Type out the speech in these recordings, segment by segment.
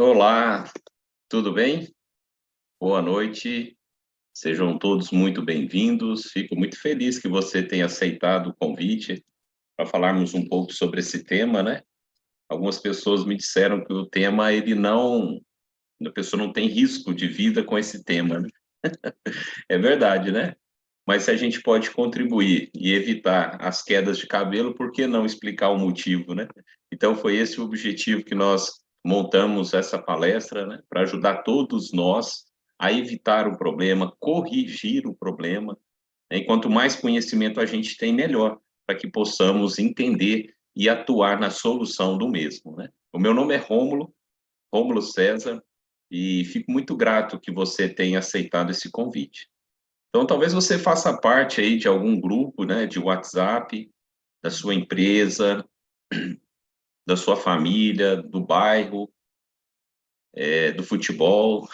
Olá, tudo bem? Boa noite, sejam todos muito bem-vindos. Fico muito feliz que você tenha aceitado o convite para falarmos um pouco sobre esse tema, né? Algumas pessoas me disseram que o tema, a pessoa não tem risco de vida com esse tema, né? É verdade, né? Mas se a gente pode contribuir e evitar as quedas de cabelo, por que não explicar o motivo, né? Então, foi esse o objetivo que nós montamos essa palestra, né? Para ajudar todos nós a evitar o problema, corrigir o problema, né? E quanto mais conhecimento a gente tem, melhor, para que possamos entender e atuar na solução do mesmo, né? O meu nome é Rômulo César, e fico muito grato que você tenha aceitado esse convite. Então, talvez você faça parte aí de algum grupo, né, de WhatsApp, da sua empresa, da sua família, do bairro, do futebol,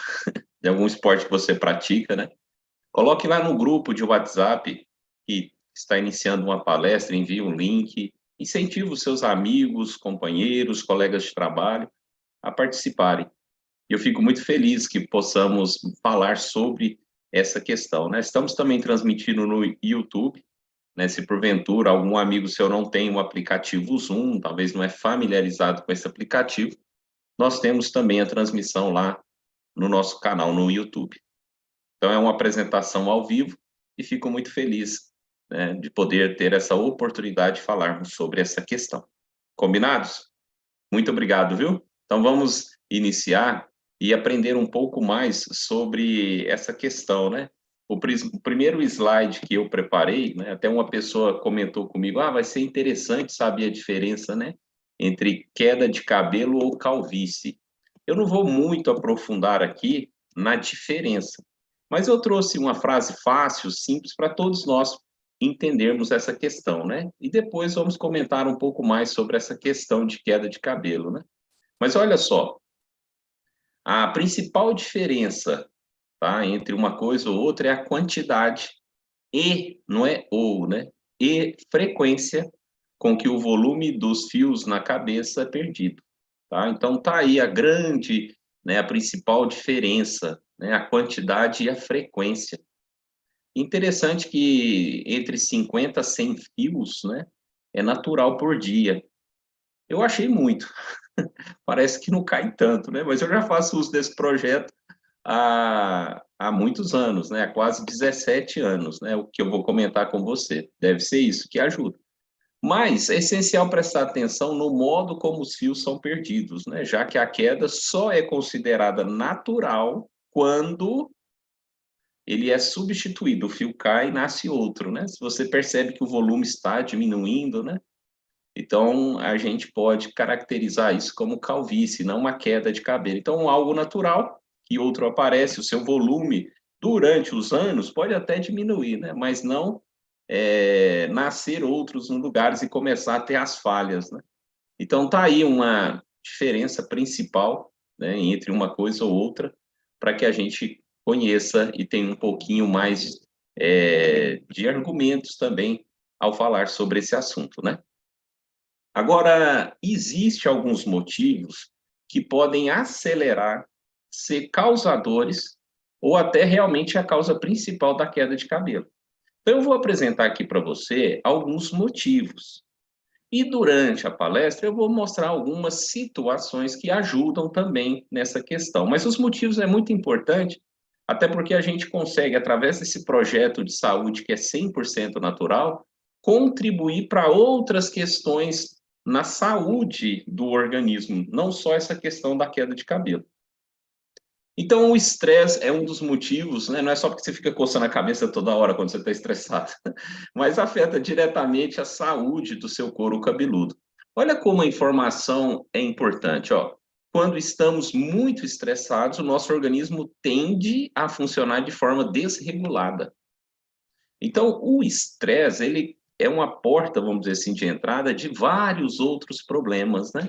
de algum esporte que você pratica, né? Coloque lá no grupo de WhatsApp que está iniciando uma palestra, envie um link, incentive os seus amigos, companheiros, colegas de trabalho a participarem. E eu fico muito feliz que possamos falar sobre essa questão, né? Estamos também transmitindo no YouTube, né? Se porventura algum amigo seu não tem o aplicativo Zoom, talvez não é familiarizado com esse aplicativo, nós temos também a transmissão lá no nosso canal no YouTube. Então é uma apresentação ao vivo e fico muito feliz, né, de poder ter essa oportunidade de falarmos sobre essa questão. Combinados? Muito obrigado, viu? Então vamos iniciar e aprender um pouco mais sobre essa questão, né? O primeiro slide que eu preparei, né, até uma pessoa comentou comigo, vai ser interessante saber a diferença, né, entre queda de cabelo ou calvície. Eu não vou muito aprofundar aqui na diferença, mas eu trouxe uma frase fácil, simples, para todos nós entendermos essa questão, né? E depois vamos comentar um pouco mais sobre essa questão de queda de cabelo, né? Mas olha só, a principal diferença, tá, entre uma coisa ou outra é a quantidade e, não é ou, né? E frequência com que o volume dos fios na cabeça é perdido, tá? Então tá aí a grande, né, a principal diferença, né, a quantidade e a frequência. Interessante que entre 50 a 100 fios, né, é natural por dia. Eu achei muito. Parece que não cai tanto, né? Mas eu já faço uso desse projeto há muitos anos, né? Há quase 17 anos, né? O que eu vou comentar com você. Deve ser isso que ajuda. Mas é essencial prestar atenção no modo como os fios são perdidos, né? Já que a queda só é considerada natural quando ele é substituído, o fio cai e nasce outro, né? Se você percebe que o volume está diminuindo, né? Então, a gente pode caracterizar isso como calvície, não uma queda de cabelo. Então, algo natural, que outro aparece, o seu volume durante os anos pode até diminuir, né? Mas não nascer outros no lugares e começar a ter as falhas, né? Então, tá aí uma diferença principal, né, entre uma coisa ou outra, para que a gente conheça e tenha um pouquinho mais de argumentos também ao falar sobre esse assunto, né? Agora, existe alguns motivos que podem acelerar, ser causadores ou até realmente a causa principal da queda de cabelo. Então, eu vou apresentar aqui para você alguns motivos. E durante a palestra eu vou mostrar algumas situações que ajudam também nessa questão. Mas os motivos é muito importante, até porque a gente consegue, através desse projeto de saúde que é 100% natural, contribuir para outras questões na saúde do organismo, não só essa questão da queda de cabelo. Então, o estresse é um dos motivos, né? Não é só porque você fica coçando a cabeça toda hora quando você está estressado, mas afeta diretamente a saúde do seu couro cabeludo. Olha como a informação é importante, ó. Quando estamos muito estressados, o nosso organismo tende a funcionar de forma desregulada. Então, o estresse, ele é uma porta, vamos dizer assim, de entrada de vários outros problemas, né?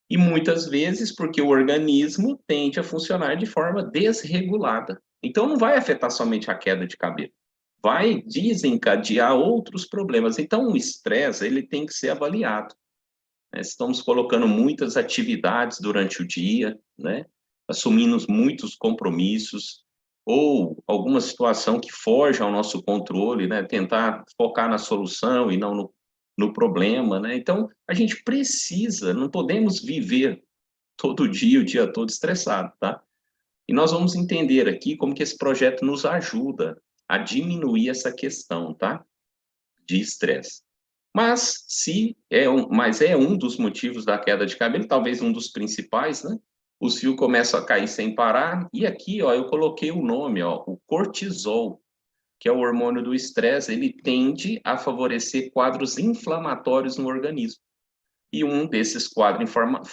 E muitas vezes porque o organismo tende a funcionar de forma desregulada. Então não vai afetar somente a queda de cabelo, vai desencadear outros problemas. Então o estresse ele tem que ser avaliado. né? Estamos colocando muitas atividades durante o dia, né? Assumindo muitos compromissos, ou alguma situação que foge ao nosso controle, né? Tentar focar na solução e não no problema, né? Então, a gente precisa, não podemos viver todo dia, o dia todo estressado, tá? E nós vamos entender aqui como que esse projeto nos ajuda a diminuir essa questão, tá? De estresse. Mas é um dos motivos da queda de cabelo, talvez um dos principais, né? Os fios começam a cair sem parar, e aqui, ó, eu coloquei o nome, ó, o cortisol, que é o hormônio do estresse, ele tende a favorecer quadros inflamatórios no organismo. E um desses quadros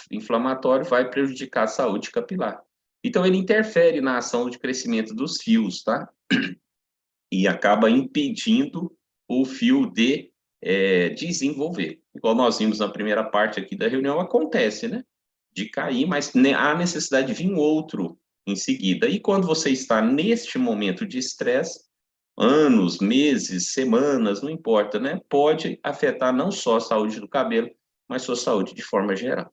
inflamatórios vai prejudicar a saúde capilar. Então, ele interfere na ação de crescimento dos fios, tá? E acaba impedindo o fio de desenvolver. Igual nós vimos na primeira parte aqui da reunião, acontece, né? De cair, mas há necessidade de vir outro em seguida. E quando você está neste momento de estresse, anos, meses, semanas, não importa, né? Pode afetar não só a saúde do cabelo, mas sua saúde de forma geral.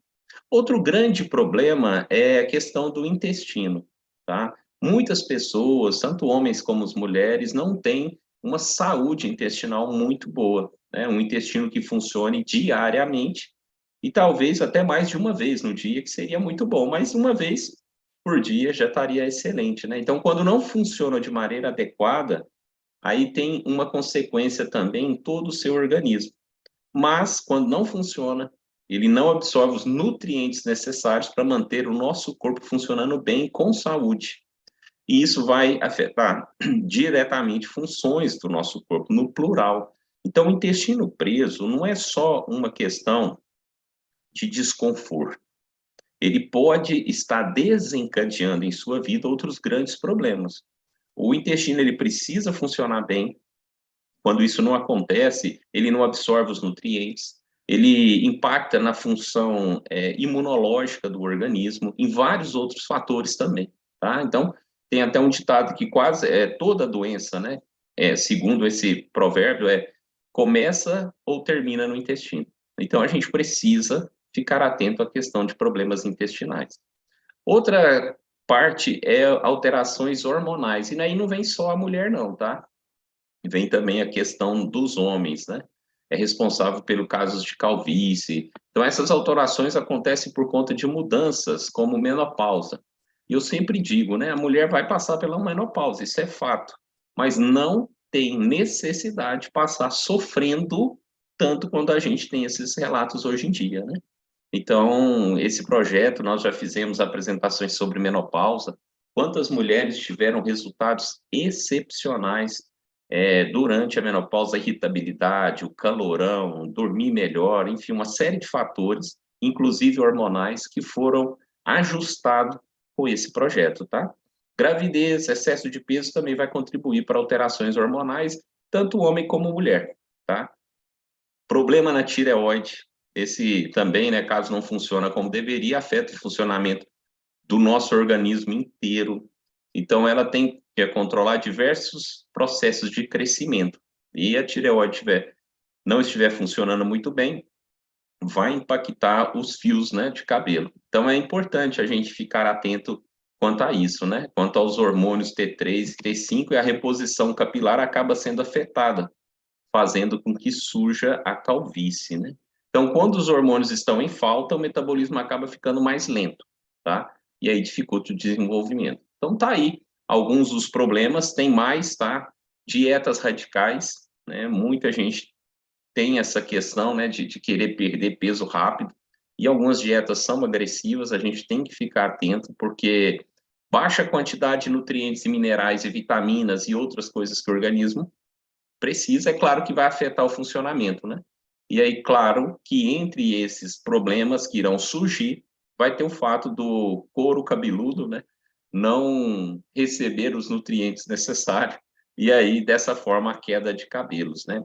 Outro grande problema é a questão do intestino, tá? Muitas pessoas, tanto homens como as mulheres, não têm uma saúde intestinal muito boa, né? Um intestino que funcione diariamente e talvez até mais de uma vez no dia, que seria muito bom, mas uma vez por dia já estaria excelente, né? Então, quando não funciona de maneira adequada, aí tem uma consequência também em todo o seu organismo. Mas, quando não funciona, ele não absorve os nutrientes necessários para manter o nosso corpo funcionando bem, com saúde. E isso vai afetar diretamente funções do nosso corpo, no plural. Então, o intestino preso não é só uma questão de desconforto. Ele pode estar desencadeando em sua vida outros grandes problemas. O intestino ele precisa funcionar bem. Quando isso não acontece, ele não absorve os nutrientes, ele impacta na função imunológica do organismo, em vários outros fatores também, tá? Então, tem até um ditado que quase toda doença, né, segundo esse provérbio, começa ou termina no intestino. Então, a gente precisa ficar atento à questão de problemas intestinais. Outra parte é alterações hormonais, e aí não vem só a mulher não, tá? Vem também a questão dos homens, né? É responsável pelo casos de calvície. Então, essas alterações acontecem por conta de mudanças, como menopausa. E eu sempre digo, né? A mulher vai passar pela menopausa, isso é fato. Mas não tem necessidade de passar sofrendo tanto quando a gente tem esses relatos hoje em dia, né? Então, esse projeto, nós já fizemos apresentações sobre menopausa. Quantas mulheres tiveram resultados excepcionais durante a menopausa, a irritabilidade, o calorão, dormir melhor, enfim, uma série de fatores, inclusive hormonais, que foram ajustados com esse projeto, tá? Gravidez, excesso de peso também vai contribuir para alterações hormonais, tanto homem como mulher, tá? Problema na tireoide, esse também, né, caso não funciona como deveria, afeta o funcionamento do nosso organismo inteiro. Então, ela tem que controlar diversos processos de crescimento. E a tireoide não estiver funcionando muito bem, vai impactar os fios, né, de cabelo. Então, é importante a gente ficar atento quanto a isso, né? Quanto aos hormônios T3 e T5, e a reposição capilar acaba sendo afetada, fazendo com que surja a calvície, né? Então, quando os hormônios estão em falta, o metabolismo acaba ficando mais lento, tá? E aí dificulta o desenvolvimento. Então, tá aí alguns dos problemas, tem mais, tá? Dietas radicais, né? Muita gente tem essa questão, né, de querer perder peso rápido, e algumas dietas são agressivas, a gente tem que ficar atento, porque baixa quantidade de nutrientes e minerais e vitaminas e outras coisas que o organismo precisa, é claro que vai afetar o funcionamento, né? E aí, claro que entre esses problemas que irão surgir, vai ter o fato do couro cabeludo, né? Não receber os nutrientes necessários, e aí, dessa forma, a queda de cabelos, né?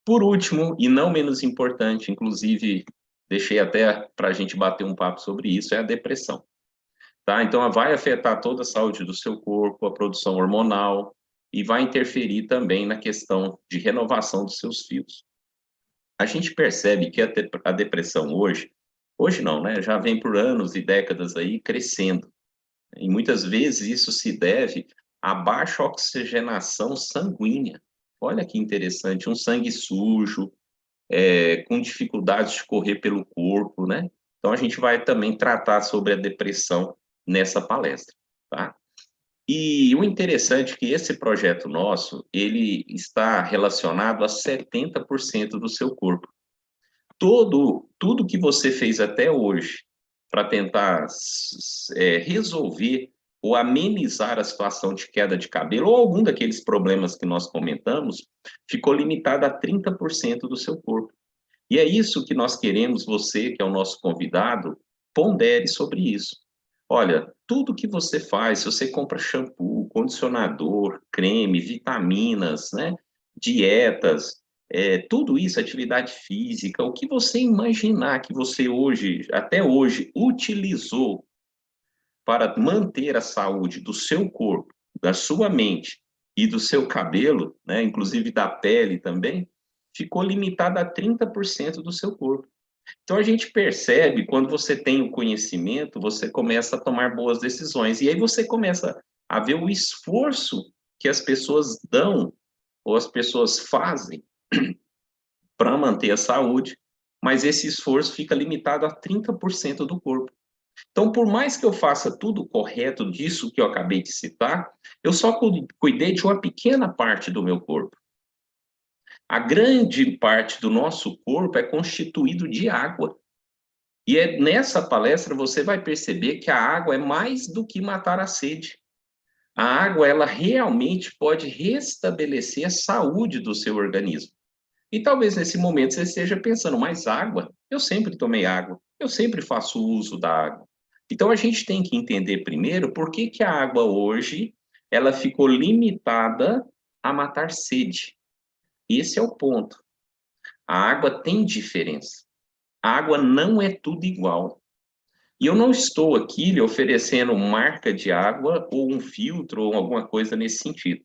Por último, e não menos importante, inclusive, deixei até para a gente bater um papo sobre isso, é a depressão, tá? Então, vai afetar toda a saúde do seu corpo, a produção hormonal, e vai interferir também na questão de renovação dos seus fios. A gente percebe que a depressão hoje, Hoje não, né? Já vem por anos e décadas aí crescendo. E muitas vezes isso se deve à baixa oxigenação sanguínea. Olha que interessante, um sangue sujo, com dificuldades de correr pelo corpo, né? Então a gente vai também tratar sobre a depressão nessa palestra, tá? E o interessante é que esse projeto nosso, ele está relacionado a 70% do seu corpo. Tudo que você fez até hoje para tentar resolver ou amenizar a situação de queda de cabelo ou algum daqueles problemas que nós comentamos, ficou limitado a 30% do seu corpo. E é isso que nós queremos, você, que é o nosso convidado, pondere sobre isso. Olha, tudo que você faz, se você compra shampoo, condicionador, creme, vitaminas, né, dietas, tudo isso, atividade física, o que você imaginar que você hoje, até hoje, utilizou para manter a saúde do seu corpo, da sua mente e do seu cabelo, né, inclusive da pele também, ficou limitada a 30% do seu corpo. Então a gente percebe, quando você tem o conhecimento, você começa a tomar boas decisões. E aí você começa a ver o esforço que as pessoas dão ou as pessoas fazem para manter a saúde, mas esse esforço fica limitado a 30% do corpo. Então, por mais que eu faça tudo correto disso que eu acabei de citar, eu só cuidei de uma pequena parte do meu corpo. A grande parte do nosso corpo é constituído de água. E nessa palestra você vai perceber que a água é mais do que matar a sede. A água, ela realmente pode restabelecer a saúde do seu organismo. E talvez nesse momento você esteja pensando, mas água? Eu sempre tomei água, eu sempre faço uso da água. Então a gente tem que entender primeiro por que que a água hoje ela ficou limitada a matar sede. Esse é o ponto. A água tem diferença. A água não é tudo igual. E eu não estou aqui lhe oferecendo marca de água ou um filtro ou alguma coisa nesse sentido.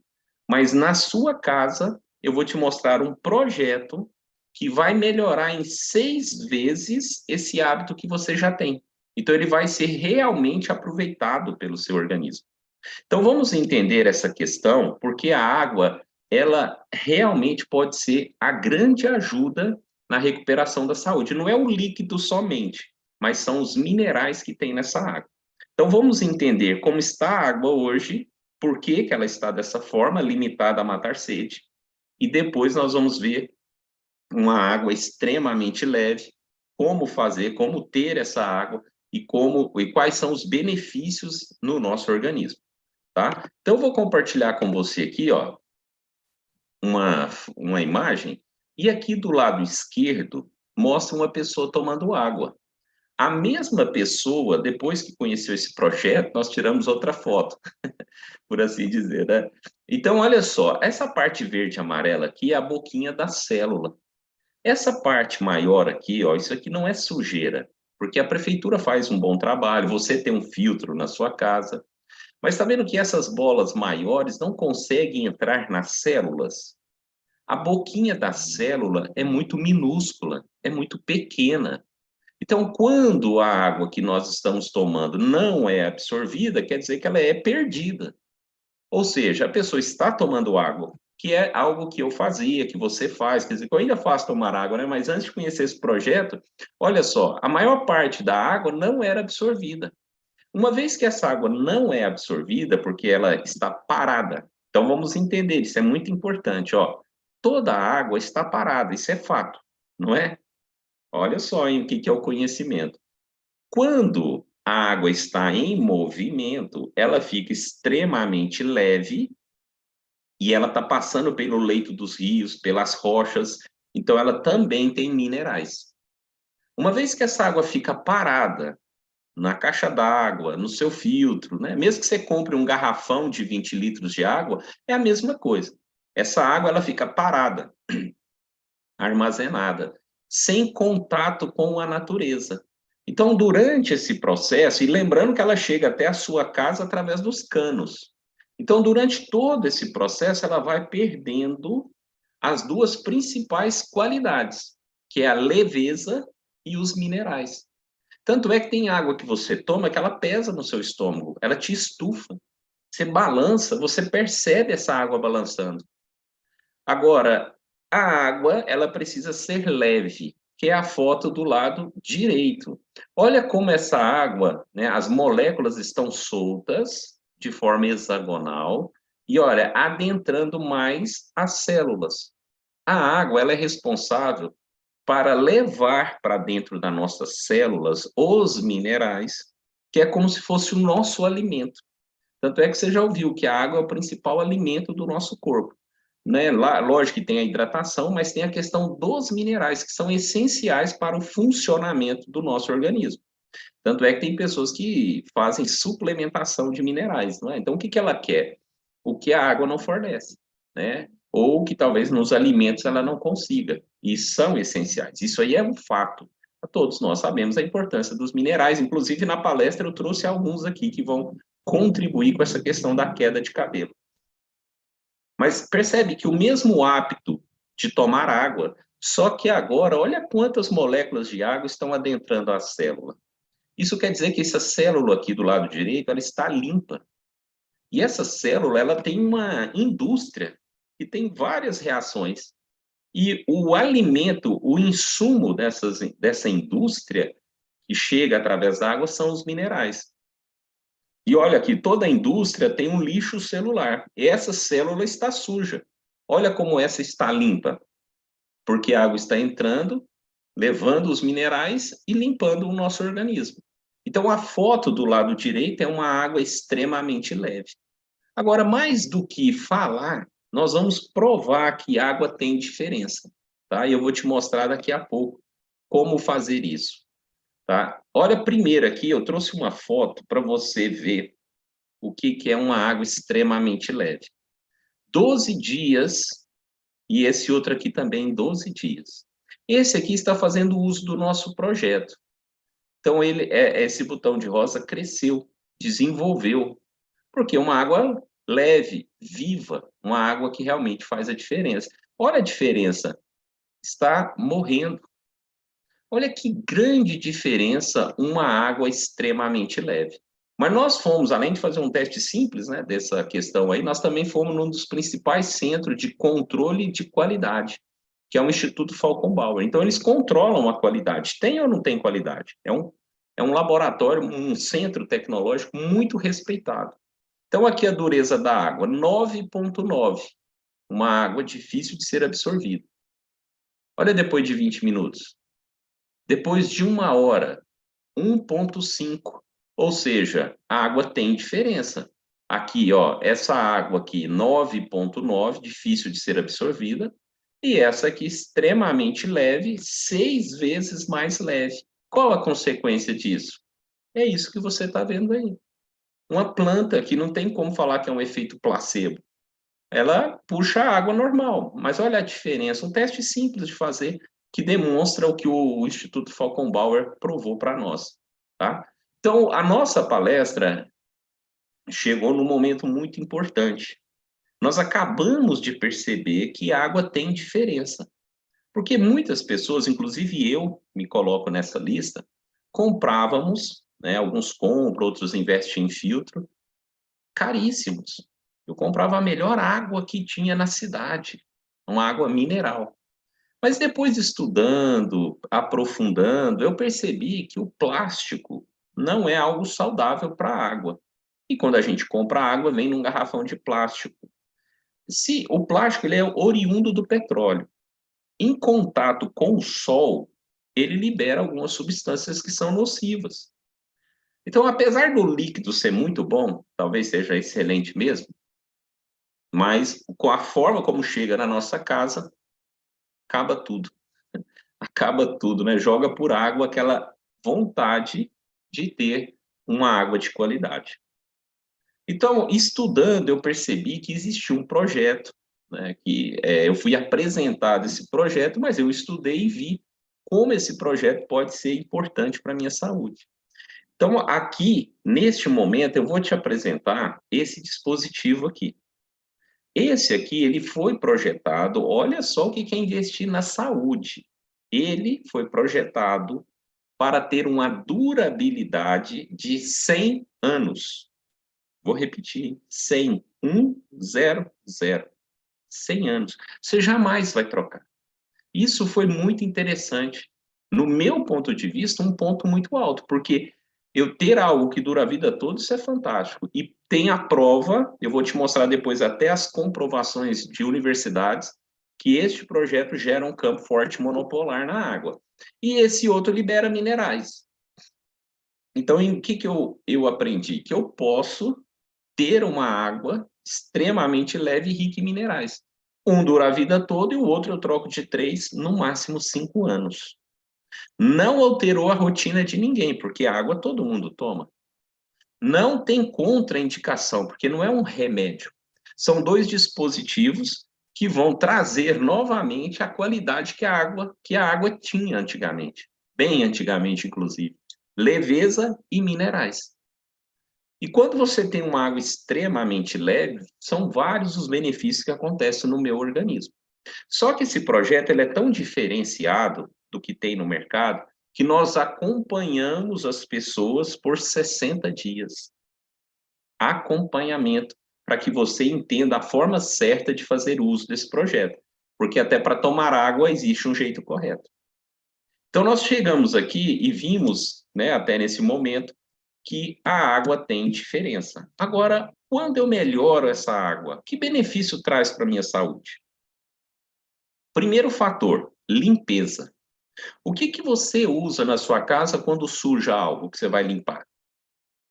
Mas na sua casa, eu vou te mostrar um projeto que vai melhorar em 6 vezes esse hábito que você já tem. Então, ele vai ser realmente aproveitado pelo seu organismo. Então, vamos entender essa questão, porque a água, ela realmente pode ser a grande ajuda na recuperação da saúde. Não é o líquido somente, mas são os minerais que tem nessa água. Então, vamos entender como está a água hoje, por que que ela está dessa forma, limitada a matar sede, e depois nós vamos ver uma água extremamente leve, como fazer, como ter essa água e quais são os benefícios no nosso organismo, tá? Então, eu vou compartilhar com você aqui, ó, uma imagem, e aqui do lado esquerdo mostra uma pessoa tomando água. A mesma pessoa, depois que conheceu esse projeto, nós tiramos outra foto, por assim dizer, né? Então, olha só, essa parte verde e amarela aqui é a boquinha da célula. Essa parte maior aqui, ó, isso aqui não é sujeira, porque a prefeitura faz um bom trabalho, você tem um filtro na sua casa, mas está vendo que essas bolas maiores não conseguem entrar nas células? A boquinha da célula é muito minúscula, é muito pequena. Então, quando a água que nós estamos tomando não é absorvida, quer dizer que ela é perdida. Ou seja, a pessoa está tomando água, que é algo que eu fazia, que você faz, quer dizer, que eu ainda faço tomar água, né? Mas antes de conhecer esse projeto, olha só, a maior parte da água não era absorvida. Uma vez que essa água não é absorvida, porque ela está parada, então vamos entender, isso é muito importante, ó. Toda a água está parada, isso é fato, não é? Olha só, hein, o que é o conhecimento. Quando a água está em movimento, ela fica extremamente leve e ela está passando pelo leito dos rios, pelas rochas, então ela também tem minerais. Uma vez que essa água fica parada na caixa d'água, no seu filtro, né? Mesmo que você compre um garrafão de 20 litros de água, é a mesma coisa. Essa água ela fica parada, armazenada, sem contato com a natureza. Então, durante esse processo, e lembrando que ela chega até a sua casa através dos canos. Então, durante todo esse processo, ela vai perdendo as duas principais qualidades, que é a leveza e os minerais. Tanto é que tem água que você toma que ela pesa no seu estômago, ela te estufa. Você balança, você percebe essa água balançando. Agora, a água, ela precisa ser leve, que é a foto do lado direito. Olha como essa água, né, as moléculas estão soltas de forma hexagonal e olha, adentrando mais as células. A água, ela é responsável para levar para dentro das nossas células os minerais, que é como se fosse o nosso alimento. Tanto é que você já ouviu que a água é o principal alimento do nosso corpo. Né? Lá, lógico que tem a hidratação, mas tem a questão dos minerais, que são essenciais para o funcionamento do nosso organismo. Tanto é que tem pessoas que fazem suplementação de minerais, não é? Então, o que que ela quer? O que a água não fornece, né? Ou que talvez nos alimentos ela não consiga, e são essenciais. Isso aí é um fato. Todos nós sabemos a importância dos minerais, inclusive na palestra eu trouxe alguns aqui que vão contribuir com essa questão da queda de cabelo. Mas percebe que o mesmo hábito de tomar água, só que agora, olha quantas moléculas de água estão adentrando a célula. Isso quer dizer que essa célula aqui do lado direito, ela está limpa. E essa célula, ela tem uma indústria que tem várias reações. E o alimento, o insumo dessa indústria que chega através da água são os minerais. E olha aqui, toda a indústria tem um lixo celular. Essa célula está suja. Olha como essa está limpa, porque a água está entrando, levando os minerais e limpando o nosso organismo. Então, a foto do lado direito é uma água extremamente leve. Agora, mais do que falar, nós vamos provar que água tem diferença, tá? E eu vou te mostrar daqui a pouco como fazer isso, tá? Olha primeiro aqui, eu trouxe uma foto para você ver o que é uma água extremamente leve. 12 dias, e esse outro aqui também 12 dias. Esse aqui está fazendo uso do nosso projeto. Então, esse botão de rosa cresceu, desenvolveu, porque é uma água leve, viva, uma água que realmente faz a diferença. Olha a diferença, está morrendo. Olha que grande diferença uma água extremamente leve. Mas nós fomos, além de fazer um teste simples, né, dessa questão aí, nós também fomos num dos principais centros de controle de qualidade, que é o Instituto Falcon Bauer. Então, eles controlam a qualidade. Tem ou não tem qualidade? É um laboratório, um centro tecnológico muito respeitado. Então, aqui a dureza da água, 9,9. Uma água difícil de ser absorvida. Olha depois de 20 minutos. Depois de 1 hora, 1,5. Ou seja, a água tem diferença. Aqui, ó, essa água aqui, 9,9, difícil de ser absorvida. E essa aqui, extremamente leve, 6 vezes mais leve. Qual a consequência disso? É isso que você está vendo aí. Uma planta que não tem como falar que é um efeito placebo. Ela puxa a água normal, mas olha a diferença. Um teste simples de fazer que demonstra o que o Instituto Falcon Bauer provou para nós, tá? Então, a nossa palestra chegou num momento muito importante. Nós acabamos de perceber que a água tem diferença, porque muitas pessoas, inclusive eu me coloco nessa lista, comprávamos, né, alguns compram, outros investem em filtro, caríssimos. Eu comprava a melhor água que tinha na cidade, uma água mineral. Mas depois estudando, aprofundando, eu percebi que o plástico não é algo saudável para a água. E quando a gente compra água, vem num garrafão de plástico. Se o plástico ele é oriundo do petróleo, em contato com o sol, ele libera algumas substâncias que são nocivas. Então, apesar do líquido ser muito bom, talvez seja excelente mesmo, mas com a forma como chega na nossa casa, acaba tudo. Acaba tudo, né? Joga por água aquela vontade de ter uma água de qualidade. Então, estudando, eu percebi que existia um projeto, né, eu fui apresentado esse projeto, mas eu estudei e vi como esse projeto pode ser importante para a minha saúde. Então, aqui, neste momento, eu vou te apresentar esse dispositivo aqui. Esse aqui, ele foi projetado, olha só o que é investir na saúde. Ele foi projetado para ter uma durabilidade de 100 anos. Vou repetir, 100, 100, 100 anos. Você jamais vai trocar. Isso foi muito interessante. No meu ponto de vista, um ponto muito alto, porque eu ter algo que dura a vida toda, isso é fantástico. E tem a prova, eu vou te mostrar depois até as comprovações de universidades, que este projeto gera um campo forte monopolar na água. E esse outro libera minerais. Então, o que eu aprendi? Que eu posso ter uma água extremamente leve e rica em minerais. Um dura a vida toda e o outro eu troco de 3, no máximo 5 anos. Não alterou a rotina de ninguém, porque água todo mundo toma. Não tem contraindicação, porque não é um remédio. São dois dispositivos que vão trazer novamente a qualidade que a água tinha antigamente, bem antigamente, inclusive. Leveza e minerais. E quando você tem uma água extremamente leve, são vários os benefícios que acontecem no meu organismo. Só que esse projeto ele é tão diferenciado do que tem no mercado que nós acompanhamos as pessoas por 60 dias. Acompanhamento para que você entenda a forma certa de fazer uso desse projeto. Porque até para tomar água existe um jeito correto. Então nós chegamos aqui e vimos, né, até nesse momento, que a água tem diferença. Agora, quando eu melhoro essa água, que benefício traz para a minha saúde? Primeiro fator, limpeza. O que você usa na sua casa quando suja algo que você vai limpar?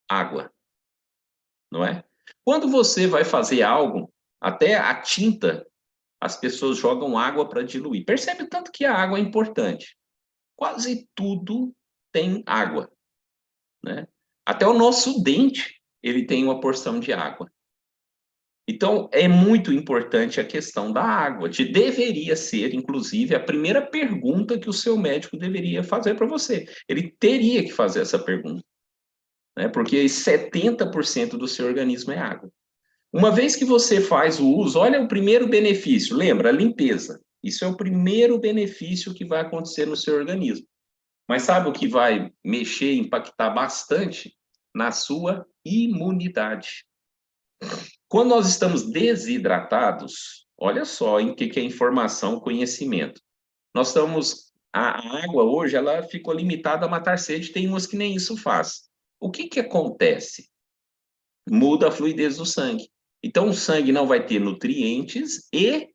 Água, não é? Quando você vai fazer algo, até a tinta, as pessoas jogam água para diluir. Percebe o tanto que a água é importante. Quase tudo tem água, né? Até o nosso dente, ele tem uma porção de água. Então, é muito importante a questão da água. Deveria ser, inclusive, a primeira pergunta que o seu médico deveria fazer para você. Ele teria que fazer essa pergunta, né? Porque 70% do seu organismo é água. Uma vez que você faz o uso, olha o primeiro benefício, lembra, a limpeza. Isso é o primeiro benefício que vai acontecer no seu organismo. Mas sabe o que vai mexer, impactar bastante? Na sua imunidade. Quando nós estamos desidratados, olha só em que é informação, conhecimento. Nós estamos, a água hoje, ela ficou limitada a matar sede, tem umas que nem isso faz. O que acontece? Muda a fluidez do sangue. Então, o sangue não vai ter nutrientes e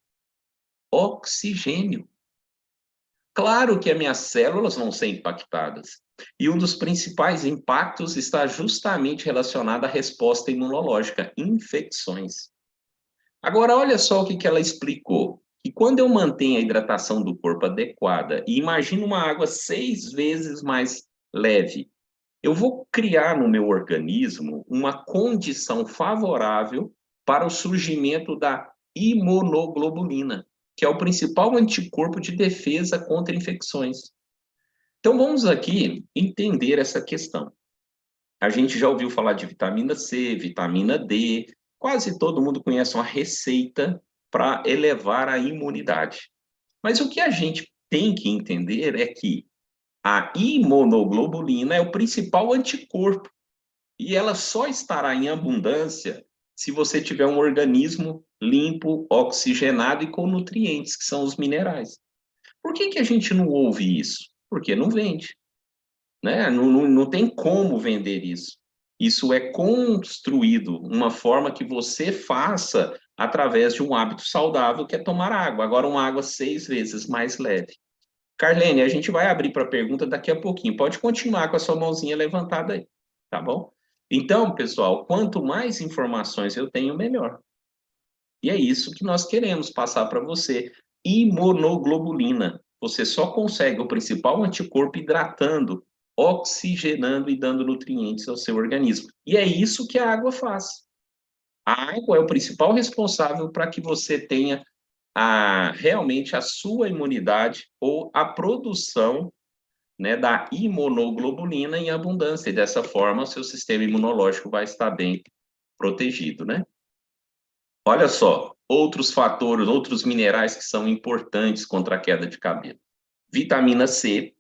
oxigênio. Claro que as minhas células vão ser impactadas. E um dos principais impactos está justamente relacionado à resposta imunológica, infecções. Agora, olha só o que ela explicou. Que quando eu mantenho a hidratação do corpo adequada e imagino uma água 6 vezes mais leve, eu vou criar no meu organismo uma condição favorável para o surgimento da imunoglobulina, que é o principal anticorpo de defesa contra infecções. Então, vamos aqui entender essa questão. A gente já ouviu falar de vitamina C, vitamina D, quase todo mundo conhece uma receita para elevar a imunidade. Mas o que a gente tem que entender é que a imunoglobulina é o principal anticorpo e ela só estará em abundância se você tiver um organismo limpo, oxigenado e com nutrientes, que são os minerais. Por que a gente não ouve isso? Porque não vende, né? Não tem como vender isso. Isso é construído, uma forma que você faça através de um hábito saudável, que é tomar água. Agora, uma água 6 vezes mais leve. Carlene, a gente vai abrir para pergunta daqui a pouquinho. Pode continuar com a sua mãozinha levantada aí, tá bom? Então, pessoal, quanto mais informações eu tenho, melhor. E é isso que nós queremos passar para você. Imunoglobulina. Você só consegue o principal anticorpo hidratando, oxigenando e dando nutrientes ao seu organismo. E é isso que a água faz. A água é o principal responsável para que você tenha realmente a sua imunidade ou a produção, né, da imunoglobulina em abundância. E dessa forma, o seu sistema imunológico vai estar bem protegido, né? Olha só, outros fatores, outros minerais que são importantes contra a queda de cabelo. Vitamina C,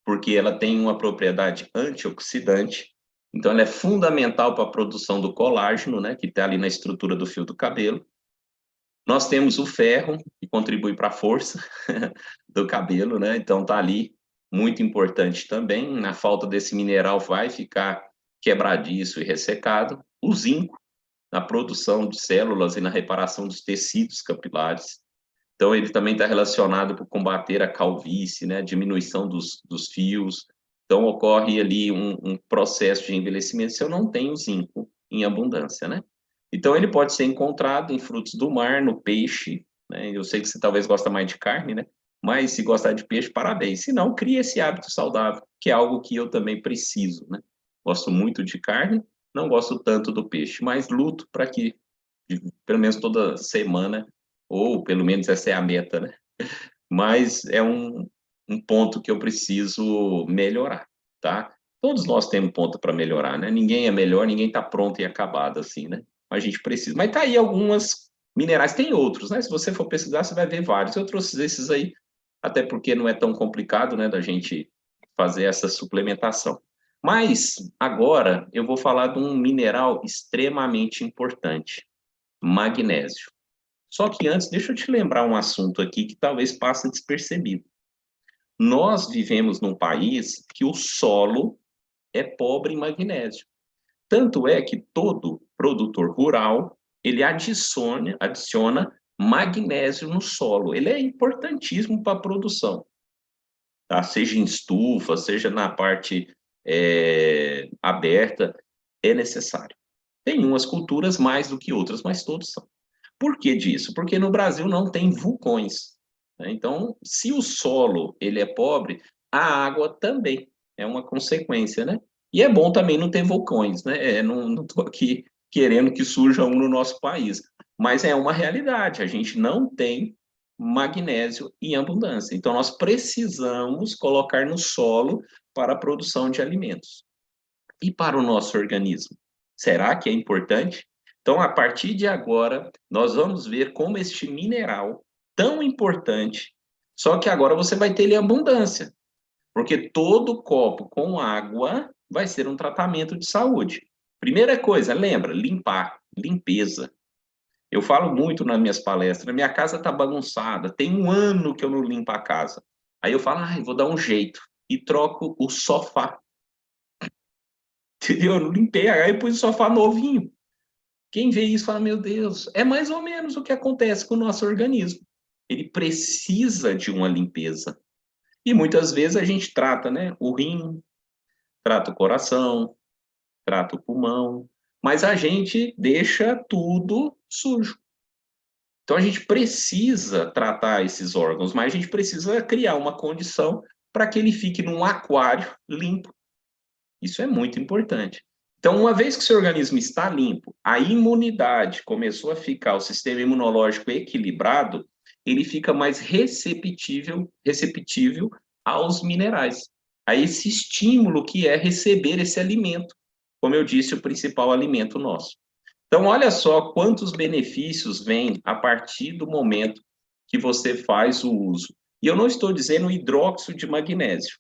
porque ela tem uma propriedade antioxidante, então ela é fundamental para a produção do colágeno, né, que está ali na estrutura do fio do cabelo. Nós temos o ferro, que contribui para a força do cabelo, né, então está ali, muito importante também. Na falta desse mineral vai ficar quebradiço e ressecado. O zinco, na produção de células e na reparação dos tecidos capilares. Então, ele também está relacionado com combater a calvície, né, a diminuição dos fios. Então, ocorre ali um processo de envelhecimento se eu não tenho zinco em abundância, né? Então, ele pode ser encontrado em frutos do mar, no peixe, né? Eu sei que você talvez gosta mais de carne, né? Mas se gostar de peixe, parabéns. Se não, crie esse hábito saudável, que é algo que eu também preciso, né? Gosto muito de carne, não gosto tanto do peixe, mas luto para que, pelo menos toda semana, ou pelo menos essa é a meta, né? Mas é um ponto que eu preciso melhorar, tá? Todos nós temos ponto para melhorar, né? Ninguém é melhor, ninguém está pronto e acabado assim, né? A gente precisa. Mas tá aí algumas minerais, tem outros, né? Se você for pesquisar, você vai ver vários. Eu trouxe esses aí, até porque não é tão complicado, né, da gente fazer essa suplementação. Mas agora eu vou falar de um mineral extremamente importante, magnésio. Só que antes, deixa eu te lembrar um assunto aqui que talvez passe despercebido. Nós vivemos num país que o solo é pobre em magnésio. Tanto é que todo produtor rural, ele adiciona magnésio no solo. Ele é importantíssimo para a produção, tá? Seja em estufa, seja na parte aberta, é necessário. Tem umas culturas mais do que outras, mas todos são. Por que disso? Porque no Brasil não tem vulcões, né? Então, se o solo ele é pobre, a água também é uma consequência, né? E é bom também não ter vulcões, né? Não estou aqui querendo que surja um no nosso país, mas é uma realidade. A gente não tem magnésio em abundância. Então, nós precisamos colocar no solo para a produção de alimentos. E para o nosso organismo? Será que é importante? Então, a partir de agora, nós vamos ver como este mineral tão importante, só que agora você vai ter ele em abundância, porque todo copo com água vai ser um tratamento de saúde. Primeira coisa, lembra, limpar, limpeza. Eu falo muito nas minhas palestras, minha casa está bagunçada, tem um ano que eu não limpo a casa. Aí eu falo, vou dar um jeito e troco o sofá. Entendeu? Eu não limpei, aí eu pus o sofá novinho. Quem vê isso fala, meu Deus, é mais ou menos o que acontece com o nosso organismo. Ele precisa de uma limpeza. E muitas vezes a gente trata, né, o rim, trata o coração, trata o pulmão, mas a gente deixa tudo sujo. Então a gente precisa tratar esses órgãos, mas a gente precisa criar uma condição para que ele fique num aquário limpo. Isso é muito importante. Então, uma vez que o seu organismo está limpo, a imunidade começou a ficar, o sistema imunológico equilibrado, ele fica mais receptível aos minerais, a esse estímulo que é receber esse alimento, como eu disse, o principal alimento nosso. Então, olha só quantos benefícios vêm a partir do momento que você faz o uso. E eu não estou dizendo hidróxido de magnésio,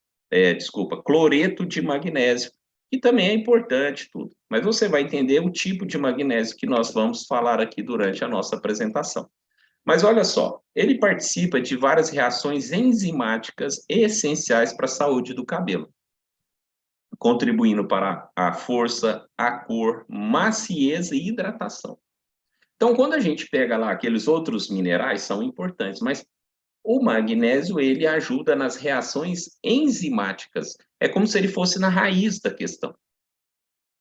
desculpa, cloreto de magnésio, que também é importante tudo. Mas você vai entender o tipo de magnésio que nós vamos falar aqui durante a nossa apresentação. Mas olha só, ele participa de várias reações enzimáticas essenciais para a saúde do cabelo, contribuindo para a força, a cor, macieza e hidratação. Então, quando a gente pega lá aqueles outros minerais, são importantes, mas o magnésio, ele ajuda nas reações enzimáticas. É como se ele fosse na raiz da questão,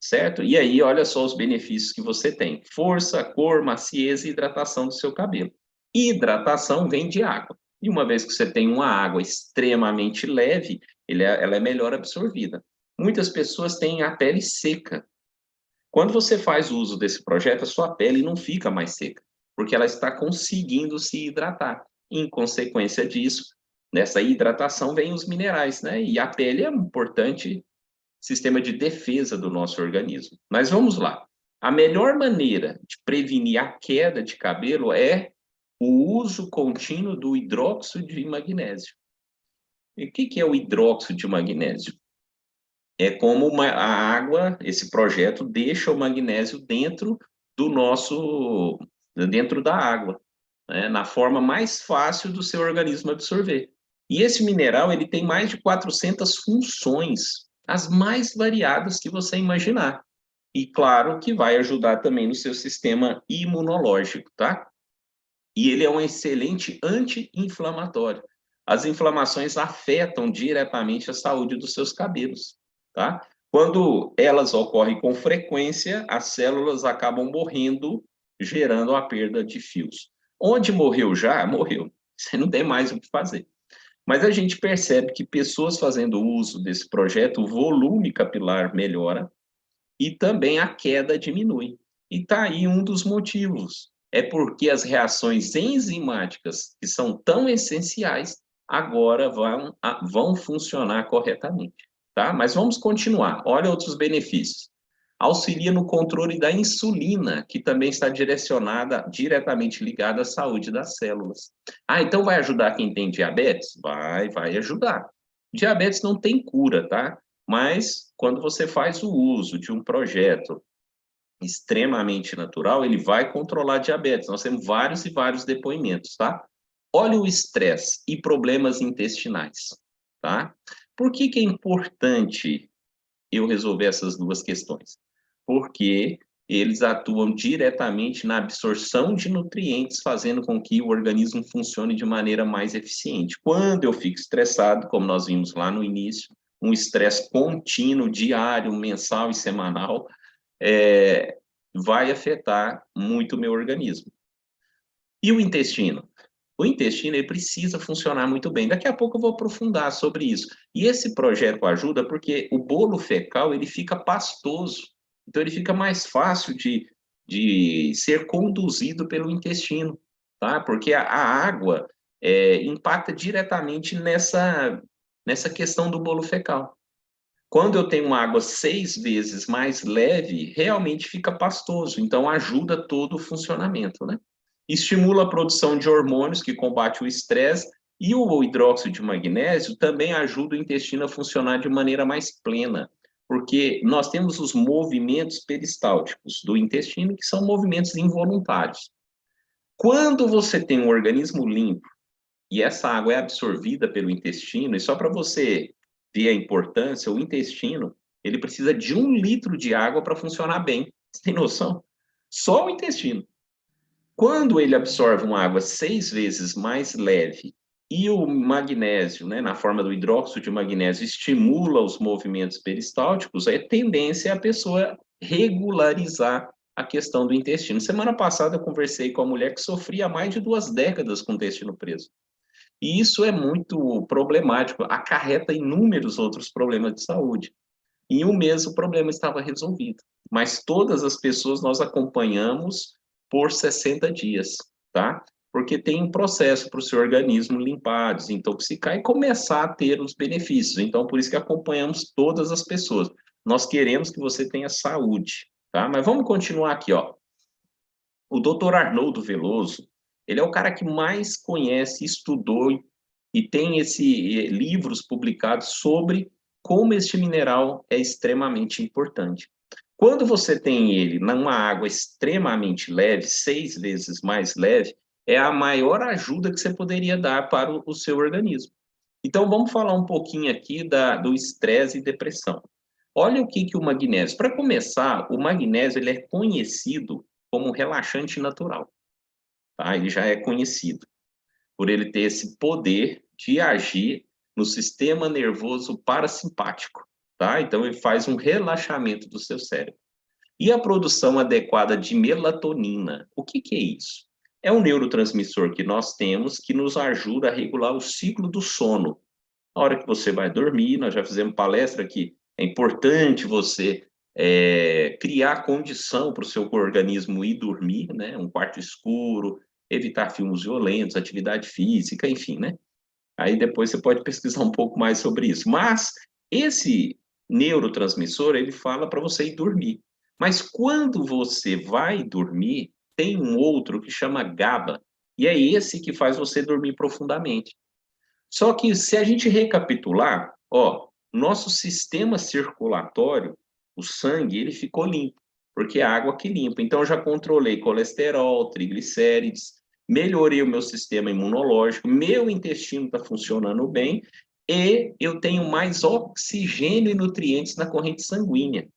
certo? E aí, olha só os benefícios que você tem. Força, cor, macieza e hidratação do seu cabelo. Hidratação vem de água. E uma vez que você tem uma água extremamente leve, ela é melhor absorvida. Muitas pessoas têm a pele seca. Quando você faz uso desse projeto, a sua pele não fica mais seca, porque ela está conseguindo se hidratar. Em consequência disso, nessa hidratação vem os minerais, né? E a pele é um importante sistema de defesa do nosso organismo. Mas vamos lá. A melhor maneira de prevenir a queda de cabelo é o uso contínuo do hidróxido de magnésio. E o que que é o hidróxido de magnésio? É como a água, esse projeto deixa o magnésio dentro da água, né, na forma mais fácil do seu organismo absorver. E esse mineral, ele tem mais de 400 funções, as mais variadas que você imaginar. E claro que vai ajudar também no seu sistema imunológico, tá? E ele é um excelente anti-inflamatório. As inflamações afetam diretamente a saúde dos seus cabelos, tá? Quando elas ocorrem com frequência, as células acabam morrendo, gerando a perda de fios. Onde morreu já, morreu. Você não tem mais o que fazer. Mas a gente percebe que pessoas fazendo uso desse projeto, o volume capilar melhora, e também a queda diminui. E está aí um dos motivos. É porque as reações enzimáticas, que são tão essenciais, agora vão funcionar corretamente. Tá? Mas vamos continuar. Olha outros benefícios. Auxilia no controle da insulina, que também está diretamente ligada à saúde das células. Ah, então vai ajudar quem tem diabetes? Vai ajudar. Diabetes não tem cura, tá? Mas quando você faz o uso de um projeto extremamente natural, ele vai controlar a diabetes. Nós temos vários e vários depoimentos, tá? Olha o estresse e problemas intestinais, tá? Por que que é importante eu resolver essas duas questões? Porque eles atuam diretamente na absorção de nutrientes, fazendo com que o organismo funcione de maneira mais eficiente. Quando eu fico estressado, como nós vimos lá no início, um estresse contínuo, diário, mensal e semanal, vai afetar muito o meu organismo. E o intestino? O intestino ele precisa funcionar muito bem. Daqui a pouco eu vou aprofundar sobre isso. E esse projeto ajuda porque o bolo fecal ele fica pastoso. Então ele fica mais fácil de ser conduzido pelo intestino, tá? Porque a água impacta diretamente nessa questão do bolo fecal. Quando eu tenho uma água 6 vezes mais leve, realmente fica pastoso, então ajuda todo o funcionamento, né? Estimula a produção de hormônios que combate o estresse e o hidróxido de magnésio também ajuda o intestino a funcionar de maneira mais plena, porque nós temos os movimentos peristálticos do intestino, que são movimentos involuntários. Quando você tem um organismo limpo e essa água é absorvida pelo intestino, e só para você ver a importância, o intestino, ele precisa de 1 litro de água para funcionar bem. Você tem noção? Só o intestino. Quando ele absorve uma água 6 vezes mais leve e o magnésio, né, na forma do hidróxido de magnésio, estimula os movimentos peristálticos, a tendência é a pessoa regularizar a questão do intestino. Semana passada eu conversei com a mulher que sofria há mais de 2 décadas com o intestino preso. E isso é muito problemático, acarreta inúmeros outros problemas de saúde. Em um mês o problema estava resolvido, mas todas as pessoas nós acompanhamos por 60 dias, tá? Porque tem um processo para o seu organismo limpar, desintoxicar e começar a ter os benefícios. Então, por isso que acompanhamos todas as pessoas. Nós queremos que você tenha saúde, tá? Mas vamos continuar aqui, ó. O doutor Arnoldo Veloso, ele é o cara que mais conhece, estudou e tem livros publicados sobre como este mineral é extremamente importante. Quando você tem ele numa água extremamente leve, 6 vezes mais leve, é a maior ajuda que você poderia dar para o seu organismo. Então, vamos falar um pouquinho aqui do estresse e depressão. Olha o que o magnésio. Para começar, o magnésio ele é conhecido como um relaxante natural. Tá? Ele já é conhecido por ele ter esse poder de agir no sistema nervoso parasimpático. Tá? Então, ele faz um relaxamento do seu cérebro. E a produção adequada de melatonina, o que é isso? É um neurotransmissor que nós temos que nos ajuda a regular o ciclo do sono. Na hora que você vai dormir, nós já fizemos palestra que é importante você criar condição para o seu organismo ir dormir, né? Um quarto escuro, evitar filmes violentos, atividade física, enfim, né? Aí depois você pode pesquisar um pouco mais sobre isso. Mas esse neurotransmissor, ele fala para você ir dormir. Mas quando você vai dormir, tem um outro que chama GABA, e é esse que faz você dormir profundamente. Só que se a gente recapitular, ó, nosso sistema circulatório, o sangue, ele ficou limpo, porque é a água que limpa. Então, eu já controlei colesterol, triglicérides, melhorei o meu sistema imunológico, meu intestino está funcionando bem e eu tenho mais oxigênio e nutrientes na corrente sanguínea.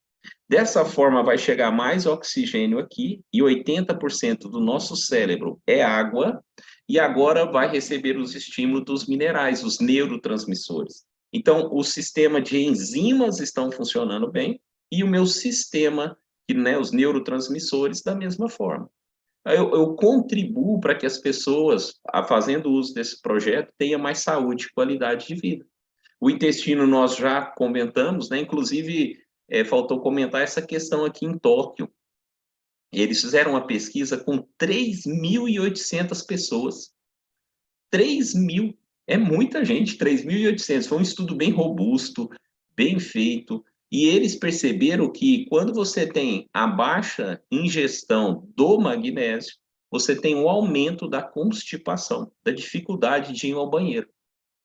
Dessa forma, vai chegar mais oxigênio aqui, e 80% do nosso cérebro é água, e agora vai receber os estímulos dos minerais, os neurotransmissores. Então, o sistema de enzimas estão funcionando bem, e o meu sistema, né, os neurotransmissores, da mesma forma. Eu contribuo para que as pessoas, fazendo uso desse projeto, tenham mais saúde e qualidade de vida. O intestino nós já comentamos, né? Inclusive, faltou comentar essa questão aqui em Tóquio. Eles fizeram uma pesquisa com 3.800 pessoas. 3.000, é muita gente, 3.800. Foi um estudo bem robusto, bem feito, e eles perceberam que quando você tem a baixa ingestão do magnésio, você tem um aumento da constipação, da dificuldade de ir ao banheiro.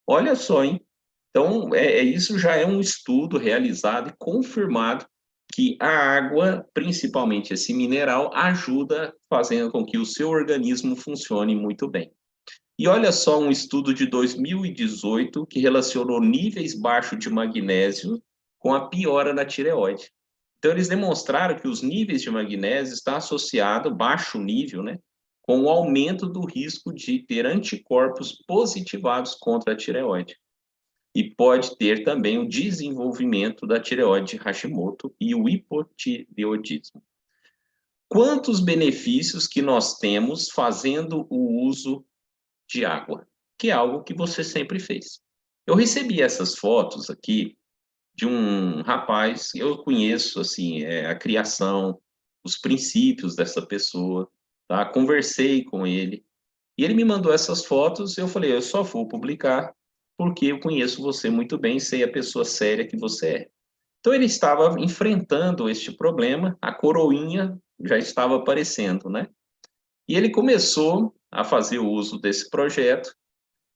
Olha só, hein? Então, isso já é um estudo realizado e confirmado que a água, principalmente esse mineral, ajuda fazendo com que o seu organismo funcione muito bem. E olha só um estudo de 2018 que relacionou níveis baixos de magnésio com a piora da tireoide. Então, eles demonstraram que os níveis de magnésio estão associados, baixo nível, né, com o aumento do risco de ter anticorpos positivados contra a tireoide. E pode ter também o desenvolvimento da tireoide Hashimoto e o hipotireoidismo. Quantos benefícios que nós temos fazendo o uso de água, que é algo que você sempre fez. Eu recebi essas fotos aqui de um rapaz, eu conheço assim, a criação, os princípios dessa pessoa, tá? Conversei com ele, e ele me mandou essas fotos, eu falei, eu só vou publicar porque eu conheço você muito bem, sei a pessoa séria que você é. Então ele estava enfrentando este problema, a coroinha já estava aparecendo, né? E ele começou a fazer o uso desse projeto,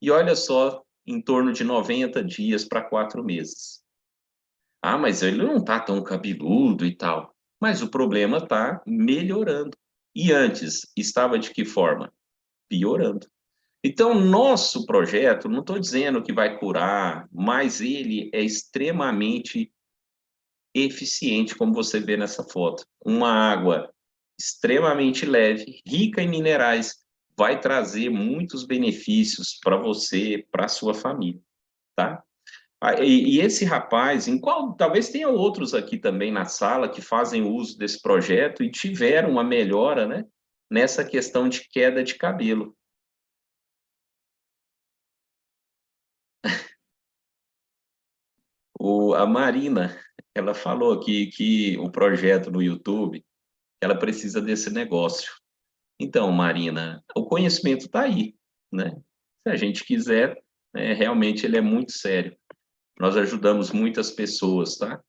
e olha só, em torno de 90 dias para 4 meses. Ah, mas ele não está tão cabeludo e tal. Mas o problema está melhorando. E antes, estava de que forma? Piorando. Então, nosso projeto, não estou dizendo que vai curar, mas ele é extremamente eficiente, como você vê nessa foto. Uma água extremamente leve, rica em minerais, vai trazer muitos benefícios para você, para a sua família, tá? E esse rapaz, talvez tenha outros aqui também na sala que fazem uso desse projeto e tiveram uma melhora, né, nessa questão de queda de cabelo. A Marina, ela falou aqui que o projeto no YouTube, ela precisa desse negócio. Então, Marina, o conhecimento está aí, né? Se a gente quiser, realmente ele é muito sério. Nós ajudamos muitas pessoas, tá?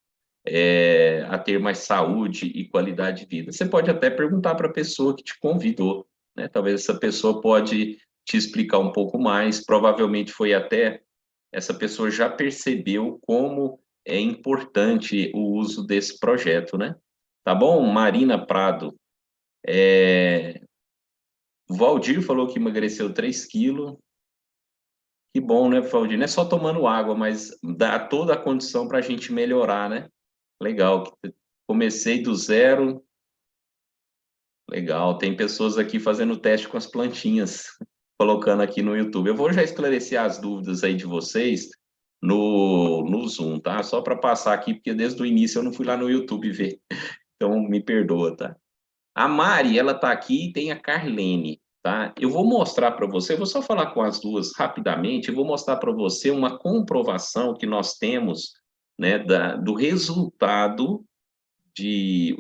A ter mais saúde e qualidade de vida. Você pode até perguntar para a pessoa que te convidou, né? Talvez essa pessoa pode te explicar um pouco mais. Provavelmente foi até essa pessoa já percebeu como é importante o uso desse projeto, né? Tá bom? Marina Prado. O Valdir falou que emagreceu 3 quilos. Que bom, né, Valdir? Não é só tomando água, mas dá toda a condição para a gente melhorar, né? Legal. Comecei do zero. Legal. Tem pessoas aqui fazendo teste com as plantinhas, colocando aqui no YouTube. Eu vou já esclarecer as dúvidas aí de vocês no Zoom, tá? Só para passar aqui, porque desde o início eu não fui lá no YouTube ver. Então, me perdoa, tá? A Mari, ela tá aqui e tem a Carlene, tá? Eu vou mostrar para você, eu vou só falar com as duas rapidamente, eu vou mostrar para você uma comprovação que nós temos, né, do resultado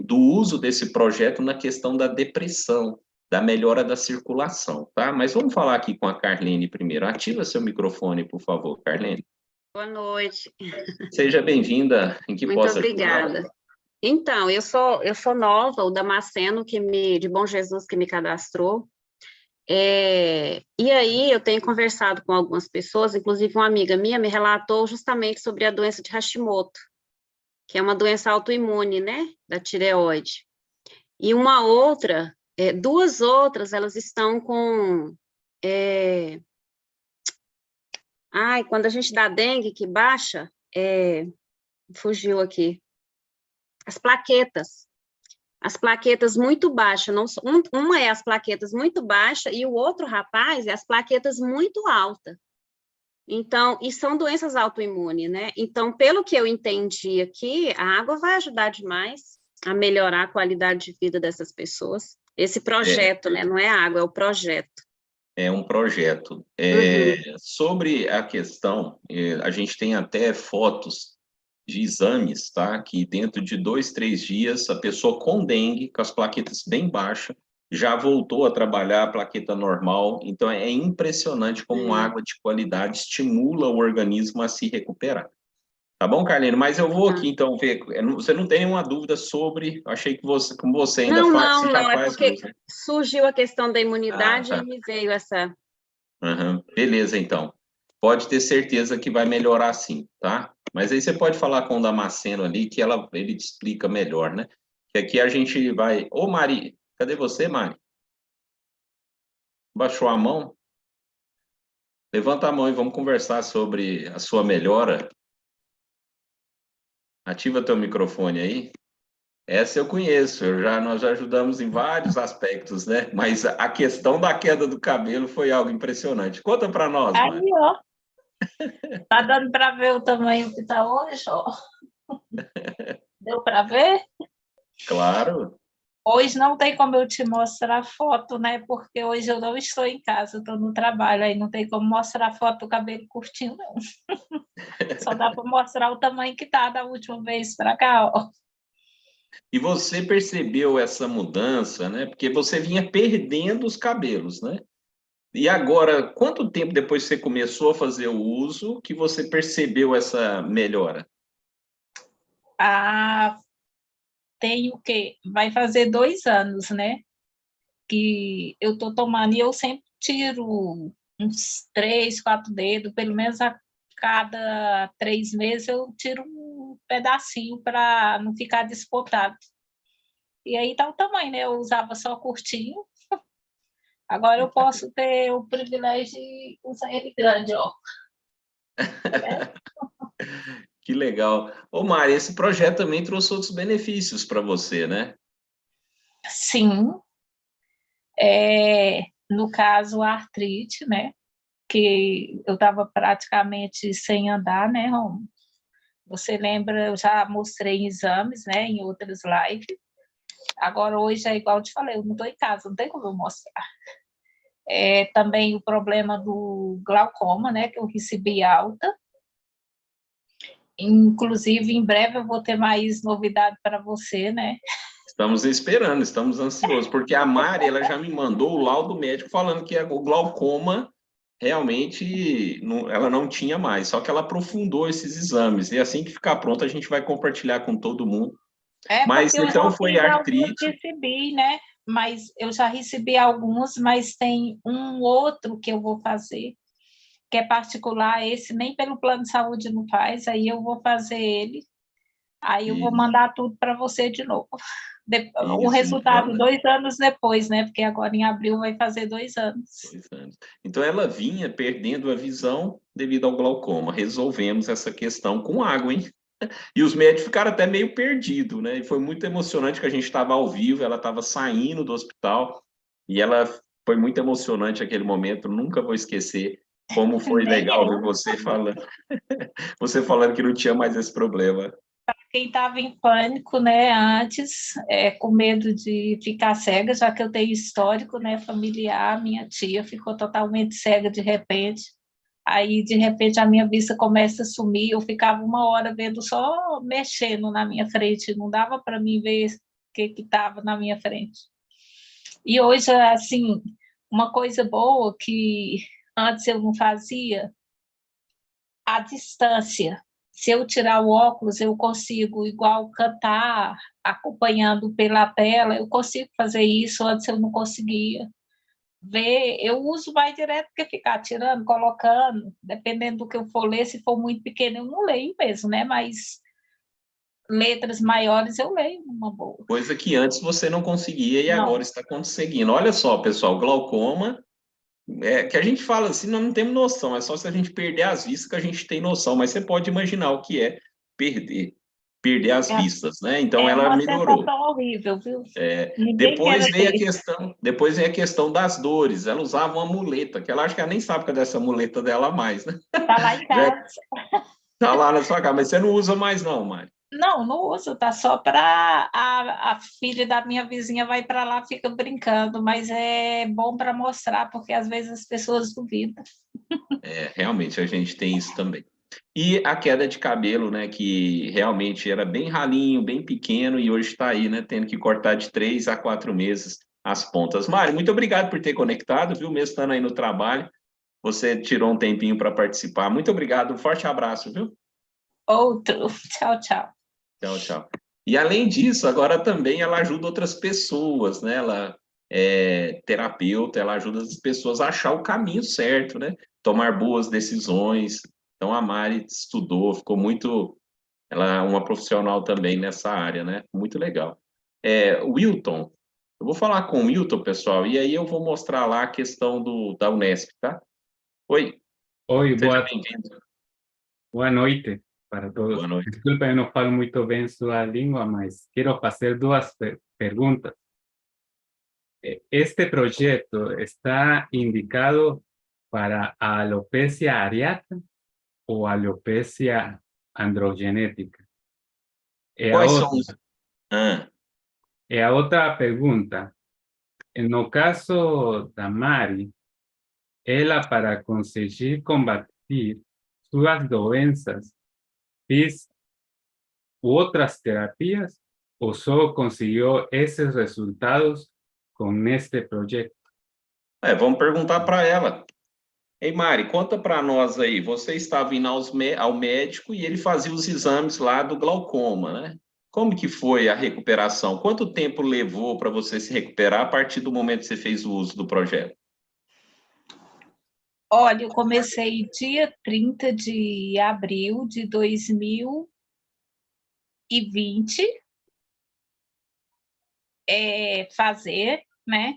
do uso desse projeto na questão da depressão, da melhora da circulação, tá? Mas vamos falar aqui com a Carlene primeiro. Ativa seu microfone, por favor, Carlene. Boa noite. Seja bem-vinda, em que Muito posso obrigada. ajudar? Então, eu sou nova, o Damasceno de Bom Jesus que me cadastrou. E aí eu tenho conversado com algumas pessoas, inclusive uma amiga minha me relatou justamente sobre a doença de Hashimoto, que é uma doença autoimune, né, da tireoide. E uma outra, duas outras, elas estão com... quando a gente dá dengue, que baixa, fugiu aqui, as plaquetas. As plaquetas muito baixas, não, uma é as plaquetas muito baixas e o outro rapaz é as plaquetas muito altas. Então, e são doenças autoimunes, né? Então, pelo que eu entendi aqui, a água vai ajudar demais a melhorar a qualidade de vida dessas pessoas. Esse projeto, né? Não é água, é o projeto. É um projeto. Sobre a questão, a gente tem até fotos de exames, tá? Que dentro de 2, 3 dias, a pessoa com dengue, com as plaquetas bem baixas, já voltou a trabalhar a plaqueta normal. Então, é impressionante como água de qualidade estimula o organismo a se recuperar. Tá bom, Carlene? Mas eu vou aqui, então, ver. Você não tem nenhuma dúvida sobre... Achei que você, como você ainda faz, você já Não, é faz porque uso. surgiu a questão da imunidade Tá. e me veio essa... Uhum. Beleza, então. Pode ter certeza que vai melhorar sim, tá? Mas aí você pode falar com o Damasceno ali, que ele te explica melhor, né? Que aqui a gente vai... Ô, Mari, cadê você, Mari? Baixou a mão? Levanta a mão e vamos conversar sobre a sua melhora. Ativa teu microfone aí. Essa eu conheço, nós já ajudamos em vários aspectos, né? Mas a questão da queda do cabelo foi algo impressionante. Conta para nós, Aí, Mari. ó, tá dando para ver o tamanho que tá hoje, ó. Deu para ver? Claro. Hoje não tem como eu te mostrar foto, né? Porque hoje eu não estou em casa, eu estou no trabalho, aí não tem como mostrar foto do cabelo curtinho, não. Só dá para mostrar o tamanho que tá da última vez para cá, ó. E você percebeu essa mudança, né? Porque você vinha perdendo os cabelos, né? E agora, quanto tempo depois que você começou a fazer o uso que você percebeu essa melhora? Ah, tem o quê? Vai fazer 2 anos, né? Que eu tô tomando e eu sempre tiro uns 3, 4 dedos, pelo menos a cada 3 meses eu tiro um pedacinho para não ficar despotado. E aí tá o tamanho, né? Eu usava só curtinho, agora eu posso ter o privilégio de usar ele grande, ó. Que legal. Ô, Mari, esse projeto também trouxe outros benefícios para você, né? Sim, no caso a artrite, né? Que eu estava praticamente sem andar, né, Romo? Você lembra, eu já mostrei em exames, né, em outras lives. Agora, hoje é igual eu te falei, eu não estou em casa, não tem como eu mostrar. Também o problema do glaucoma, né, que eu recebi alta. Inclusive, em breve eu vou ter mais novidade para você, né? Estamos esperando, estamos ansiosos, porque a Mari, ela já me mandou o laudo médico falando que o glaucoma realmente ela não tinha mais, só que ela aprofundou esses exames, e assim que ficar pronto a gente vai compartilhar com todo mundo. Mas Porque eu então já foi fiz alguns, artrite. recebi, né? Mas eu já recebi alguns, mas tem um outro que eu vou fazer, que é particular, esse nem pelo plano de saúde não faz, aí eu vou fazer ele, aí eu vou Isso, mandar tudo para você de novo. O isso, resultado 2 anos depois, né? Porque agora em abril vai fazer 2 anos. 2 anos. Então ela vinha perdendo a visão devido ao glaucoma. Resolvemos essa questão com água, hein? E os médicos ficaram até meio perdidos, né? E foi muito emocionante que a gente estava ao vivo, ela estava saindo do hospital e ela foi muito emocionante aquele momento. Nunca vou esquecer como foi Nem legal ver eu. você falando que não tinha mais esse problema. Quem estava em pânico, né, antes, com medo de ficar cega, já que eu tenho histórico, né, familiar, minha tia ficou totalmente cega de repente. Aí, de repente, a minha vista começa a sumir. Eu ficava 1 hora vendo só mexendo na minha frente, não dava para mim ver o que estava na minha frente. E hoje, assim, uma coisa boa que antes eu não fazia, a distância. Se eu tirar o óculos, eu consigo, igual cantar, acompanhando pela tela, eu consigo fazer isso, antes eu não conseguia. ver, eu uso mais direto que ficar tirando, colocando, dependendo do que eu for ler, se for muito pequeno, eu não leio mesmo, né? Mas letras maiores eu leio numa boa. Coisa que antes você não conseguia e Não. agora está conseguindo. Olha só, pessoal, glaucoma, que a gente fala assim, nós não temos noção, é só se a gente perder as vistas que a gente tem noção, mas você pode imaginar o que é perder as vistas, né? Então É ela uma melhorou. sensação horrível, viu? Ninguém Depois quer veio ter. depois veio a questão das dores. Ela usava uma muleta, que ela acha que ela nem sabe cadê essa muleta dela mais, né? Tá lá em Já casa. tá lá na sua casa, mas você não usa mais não, Mari. Não, não uso, tá só para a filha da minha vizinha vai para lá, fica brincando, mas é bom para mostrar, porque às vezes as pessoas duvidam. Realmente a gente tem isso também. E a queda de cabelo, né, que realmente era bem ralinho, bem pequeno, e hoje está aí, né, tendo que cortar de 3 a 4 meses as pontas. Mário, muito obrigado por ter conectado, viu, mesmo estando aí no trabalho, você tirou um tempinho para participar. Muito obrigado, um forte abraço, viu? Outro. Tchau, tchau. Tchau, tchau. E além disso, agora também ela ajuda outras pessoas, né? Ela é terapeuta, ela ajuda as pessoas a achar o caminho certo, né? Tomar boas decisões. Então a Mari estudou, ficou muito. Ela é uma profissional também nessa área, né? Muito legal. Wilton, eu vou falar com o Wilton, pessoal, e aí eu vou mostrar lá a questão da Unesp, tá? Oi, Oi, seja bem-vindo. boa noite para todos. Boa noite. Desculpa, eu não falo muito bem sua língua, mas quero fazer duas perguntas. Este projeto está indicado para a alopecia areata ou alopecia androgenética? Quais são os. Ah, E a outra pergunta, no caso da Mari, ela para conseguir combater suas doenças, fez otras terapias o solo consiguió esos resultados con este proyecto? vamos perguntar para ela. Ei, Mari, conta para nós aí. Você estava indo ao médico e ele fazia os exames lá do glaucoma, né? Como que foi a recuperação? Quanto tempo levou para você se recuperar a partir do momento que você fez o uso do projeto? Olha, eu comecei dia 30 de abril de 2020 fazer, né?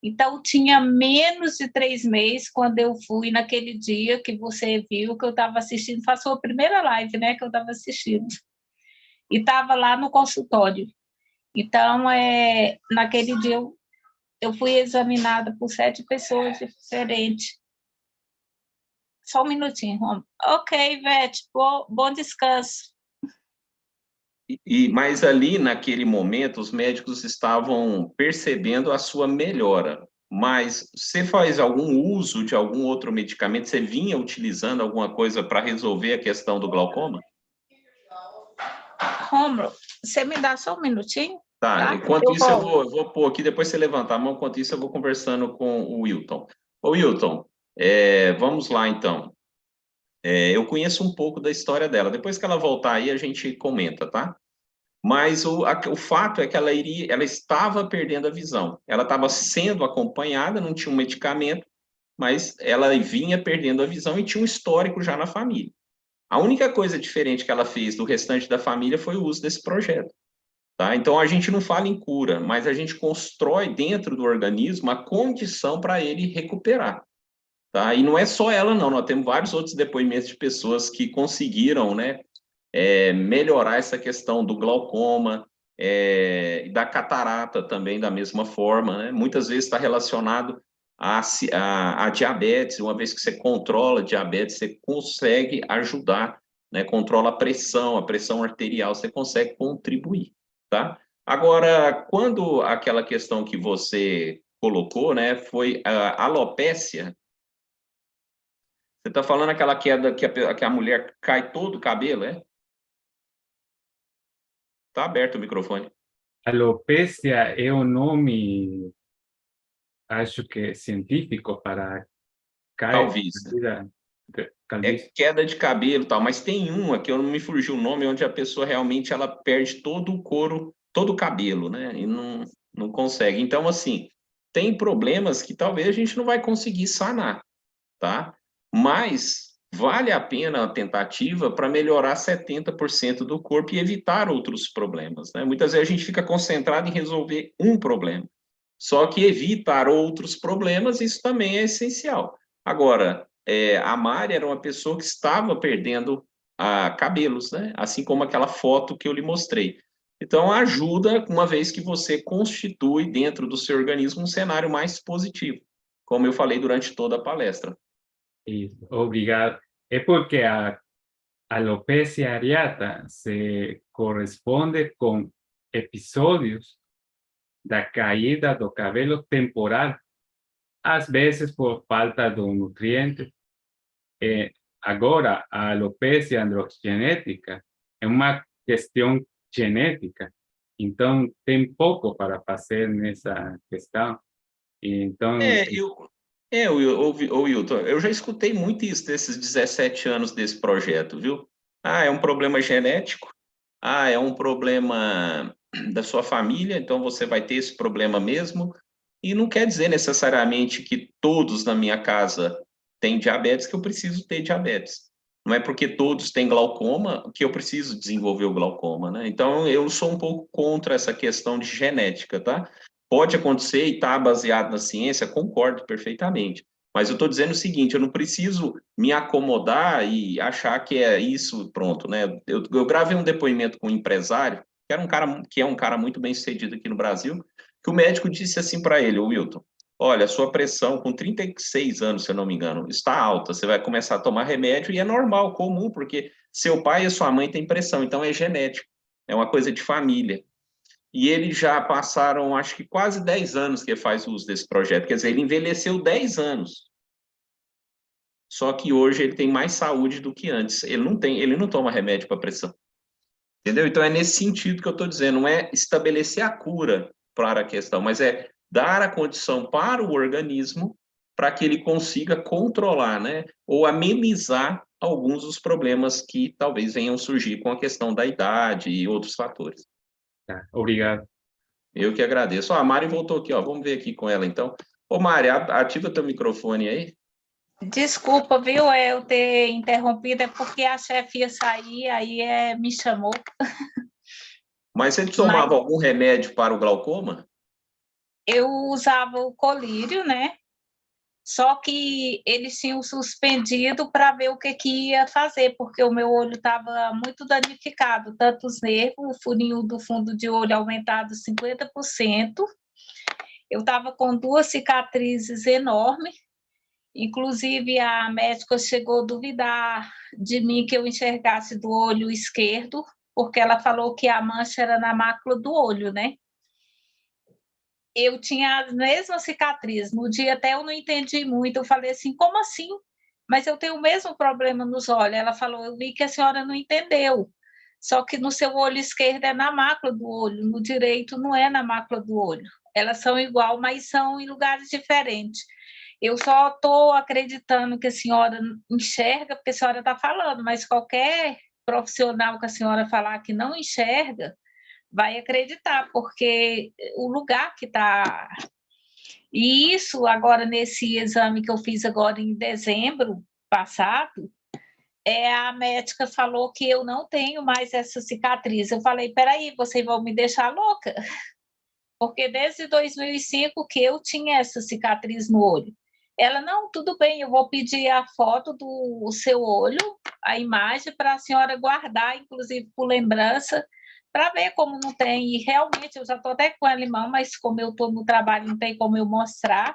Então, tinha menos de 3 meses quando eu fui naquele dia que você viu que eu estava assistindo, foi a sua primeira live, né, que eu estava assistindo. E estava lá no consultório. Então, naquele dia, eu fui examinada por 7 pessoas diferentes. Só um minutinho, Romulo. Ok, Vete, bom descanso. Mas ali, naquele momento, os médicos estavam percebendo a sua melhora. Mas você faz algum uso de algum outro medicamento? Você vinha utilizando alguma coisa para resolver a questão do glaucoma? Romulo, você me dá só um minutinho? Tá, Tá? enquanto isso eu vou pôr aqui, depois você levantar a mão, enquanto isso eu vou conversando com o Wilton. Ô Wilton, vamos lá então. Eu conheço um pouco da história dela, depois que ela voltar aí a gente comenta, tá? Mas o fato é que ela estava perdendo a visão, ela estava sendo acompanhada, não tinha um medicamento, mas ela vinha perdendo a visão e tinha um histórico já na família. A única coisa diferente que ela fez do restante da família foi o uso desse projeto. Tá? Então, a gente não fala em cura, mas a gente constrói dentro do organismo a condição para ele recuperar. Tá? E não é só ela, não. Nós temos vários outros depoimentos de pessoas que conseguiram, né, melhorar essa questão do glaucoma e da catarata também, da mesma forma. Né? Muitas vezes está relacionado à diabetes. Uma vez que você controla a diabetes, você consegue ajudar, né? Controla a pressão arterial, você consegue contribuir. Tá? Agora, quando aquela questão que você colocou, né, foi a alopécia, você está falando aquela queda que a mulher cai todo o cabelo, é? Está aberto o microfone. Alopecia é um nome, acho que científico para Calvície. calvície. Queda de cabelo e tal, mas tem uma que eu não me fugiu o nome, onde a pessoa realmente ela perde todo o couro, todo o cabelo, né? E não consegue. Então, assim, tem problemas que talvez a gente não vai conseguir sanar, tá? Mas vale a pena a tentativa para melhorar 70% do corpo e evitar outros problemas, né? Muitas vezes a gente fica concentrado em resolver um problema, só que evitar outros problemas, isso também é essencial. Agora, a Mari era uma pessoa que estava perdendo cabelos, né? Assim como aquela foto que eu lhe mostrei. Então, ajuda, uma vez que você constitui dentro do seu organismo um cenário mais positivo, como eu falei durante toda a palestra. Isso, obrigado. É porque a alopecia areata se corresponde com episódios da caída do cabelo temporal, às vezes por falta de um nutriente. Agora, a alopecia androgenética é uma questão genética, então tem pouco para fazer nessa questão. Então, Wilton, eu já escutei muito isso desses 17 anos desse projeto, viu? Ah, é um problema genético. Ah, é um problema da sua família, então você vai ter esse problema mesmo. E não quer dizer necessariamente que todos na minha casa têm diabetes que eu preciso ter diabetes. Não é porque todos têm glaucoma que eu preciso desenvolver o glaucoma, né? Então, eu sou um pouco contra essa questão de genética, tá? Pode acontecer e está baseado na ciência, concordo perfeitamente. Mas eu estou dizendo o seguinte, eu não preciso me acomodar e achar que é isso, pronto, né? Eu gravei um depoimento com um empresário, que é um cara muito bem sucedido aqui no Brasil, que o médico disse assim para ele, Wilton, olha, a sua pressão com 36 anos, se eu não me engano, está alta, você vai começar a tomar remédio e é normal, comum, porque seu pai e sua mãe têm pressão, então é genético, é uma coisa de família. E eles já passaram, acho que quase 10 anos que ele faz uso desse projeto, quer dizer, ele envelheceu 10 anos, só que hoje ele tem mais saúde do que antes, ele não toma remédio para pressão. Entendeu? Então é nesse sentido que eu estou dizendo, não é estabelecer a cura para a questão, mas é dar a condição para o organismo para que ele consiga controlar, né, ou amenizar alguns dos problemas que talvez venham surgir com a questão da idade e outros fatores. tá, obrigado. Eu que agradeço. Ó, a Mari voltou aqui, ó. Vamos ver aqui com ela então. Ô, Mari, ativa teu microfone aí. Desculpa, viu, eu ter interrompido, é porque a chefe ia sair, aí me chamou. Mas você Mas tomava algum remédio para o glaucoma? eu usava o colírio, né? Só que eles tinham suspendido para ver o que ia fazer, porque o meu olho estava muito danificado, tanto os nervos, o furinho do fundo de olho aumentado 50%. Eu estava com 2 cicatrizes enormes, inclusive a médica chegou a duvidar de mim que eu enxergasse do olho esquerdo, porque ela falou que a mancha era na mácula do olho, né? Eu tinha a mesma cicatriz. No dia até eu não entendi muito. Eu falei assim, como assim? Mas eu tenho o mesmo problema nos olhos. Ela falou, eu vi que a senhora não entendeu. Só que no seu olho esquerdo é na mácula do olho, no direito não é na mácula do olho. Elas são igual, mas são em lugares diferentes. Eu só estou acreditando que a senhora enxerga, porque a senhora está falando, mas qualquer profissional que a senhora falar que não enxerga, vai acreditar, porque o lugar que está... E isso, agora, nesse exame que eu fiz agora em dezembro passado, a médica falou que eu não tenho mais essa cicatriz. Eu falei, peraí, vocês vão me deixar louca? Porque desde 2005 que eu tinha essa cicatriz no olho. Ela, não, tudo bem, eu vou pedir a foto do seu olho, a imagem, para a senhora guardar, inclusive por lembrança, para ver como não tem. E realmente eu já estou até com ela em mão, mas como eu estou no trabalho, não tem como eu mostrar.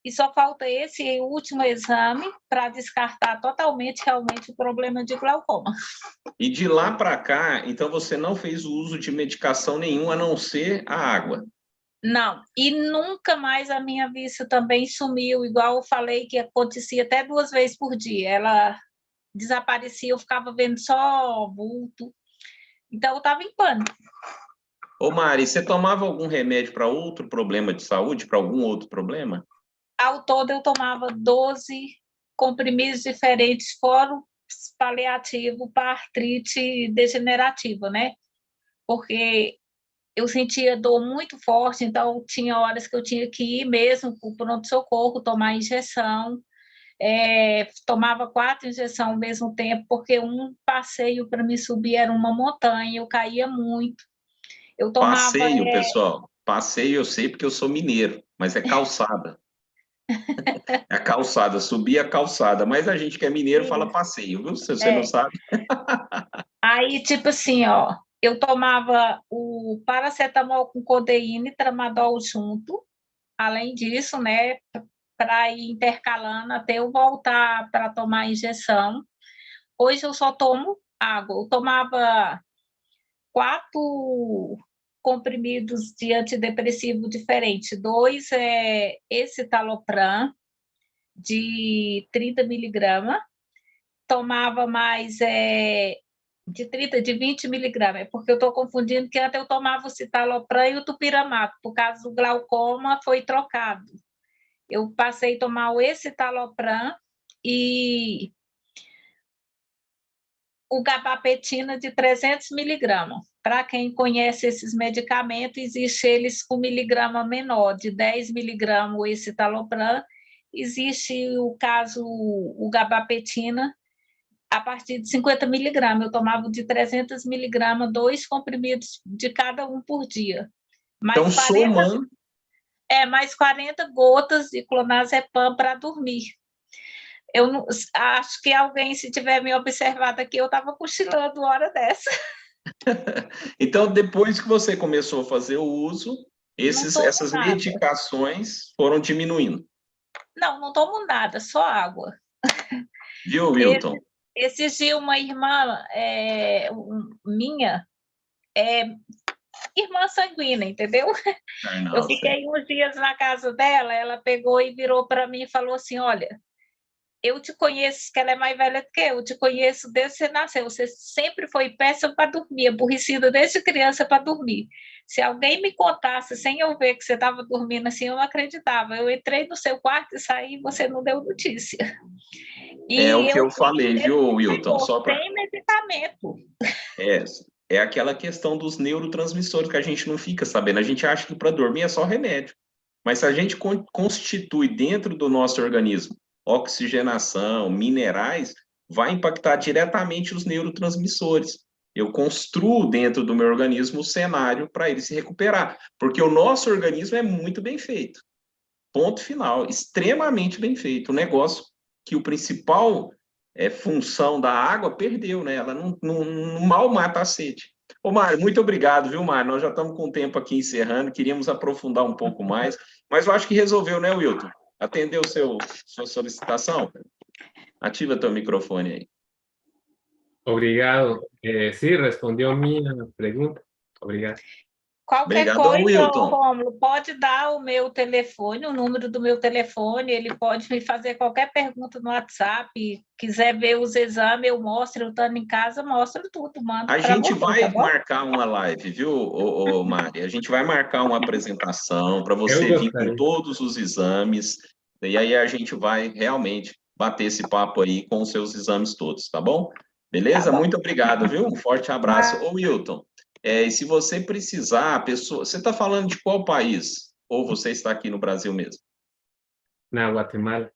E só falta esse último exame para descartar totalmente realmente o problema de glaucoma. E de lá para cá, então você não fez o uso de medicação nenhuma, a não ser a água? Não, e nunca mais a minha vista também sumiu, igual eu falei que acontecia até 2 vezes por dia. Ela desaparecia, eu ficava vendo só vulto. Então, eu estava em pânico. Ô, Mari, você tomava algum remédio para outro problema de saúde, para algum outro problema? Ao todo, eu tomava 12 comprimidos diferentes, fora o paliativo para artrite degenerativa, né? Porque eu sentia dor muito forte, então tinha horas que eu tinha que ir mesmo para o pronto-socorro, tomar injeção. Tomava 4 injeções ao mesmo tempo, porque um passeio para me subir era uma montanha, eu caía muito. Eu tomava... Passeio, pessoal. Passeio eu sei porque eu sou mineiro, mas é calçada. É calçada, subir a calçada. Mas a gente que é mineiro fala passeio, viu? Se você não sabe. Aí, tipo assim, ó, eu tomava o paracetamol com codeína e tramadol junto. Além disso, né, para ir intercalando até eu voltar para tomar a injeção. Hoje eu só tomo água. Eu tomava 4 comprimidos de antidepressivo diferente. 2 é escitalopram, de 30 miligramas. Tomava mais de 20 miligramas. É porque eu estou confundindo que antes eu tomava o citalopram e o tupiramato. Por causa do glaucoma, foi trocado. Eu passei a tomar o escitalopram e o gabapentina de 300 miligramas. Para quem conhece esses medicamentos, existe eles com miligrama menor, de 10 miligramas o escitalopram. Existe o caso, o gabapentina, a partir de 50 miligramas. Eu tomava de 300 miligramas, 2 comprimidos de cada um por dia. Então, somando... Mais 40 gotas de clonazepam para dormir. Eu não, acho que alguém, se tiver me observado aqui, eu estava cochilando hora dessa. Então, depois que você começou a fazer o uso, essas nada. medicações foram diminuindo? Não tomo nada, só água. Viu, Wilton? Esses dias, uma irmã minha, irmã sanguínea, entendeu? Eu fiquei uns dias na casa dela, ela pegou e virou para mim e falou assim, olha, eu te conheço, que ela é mais velha do que eu te conheço desde que você nasceu, você sempre foi péssima para dormir, aborrecida desde criança para dormir. Se alguém me contasse sem eu ver que você estava dormindo assim, eu não acreditava. Eu entrei no seu quarto e saí e você não deu notícia. E o que eu falei, viu, Wilton? Só sem medicamento. É aquela questão dos neurotransmissores que a gente não fica sabendo. A gente acha que para dormir é só remédio. Mas se a gente constitui dentro do nosso organismo oxigenação, minerais, vai impactar diretamente os neurotransmissores. Eu construo dentro do meu organismo o cenário para ele se recuperar, porque o nosso organismo é muito bem feito. Ponto final, extremamente bem feito. O negócio que o principal função da água perdeu, né? Ela não mal mata a sede. Ô, Mário, muito obrigado, viu, Mário? Nós já estamos com o tempo aqui encerrando, queríamos aprofundar um pouco mais, mas eu acho que resolveu, né, Wilton? Atendeu sua solicitação? Ativa teu microfone aí. Obrigado. Sí, respondeu minha pergunta. Obrigado. Qualquer coisa, Rômulo, pode dar o meu telefone, o número do meu telefone, ele pode me fazer qualquer pergunta no WhatsApp, quiser ver os exames, eu mostro, eu estando em casa, mostro tudo, mando para você. A gente vai marcar uma live, viu, Mari? A gente vai marcar uma apresentação para você vir com todos os exames, e aí a gente vai realmente bater esse papo aí com os seus exames todos, tá bom? Beleza? Tá bom. Muito obrigado, viu? Um forte abraço. Ô, Wilton, e se você precisar, você está falando de qual país? Ou você está aqui no Brasil mesmo? Na Guatemala.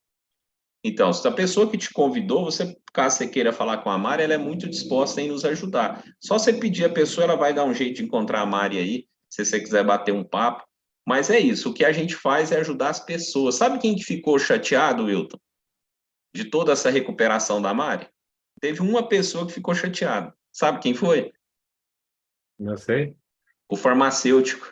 Então, se a pessoa que te convidou, caso você queira falar com a Mari, ela é muito disposta em nos ajudar. Só você pedir a pessoa, ela vai dar um jeito de encontrar a Mari aí, se você quiser bater um papo. Mas é isso, o que a gente faz é ajudar as pessoas. Sabe quem que ficou chateado, Wilton? De toda essa recuperação da Mari? Teve uma pessoa que ficou chateada. Sabe quem foi? Não sei. O farmacêutico.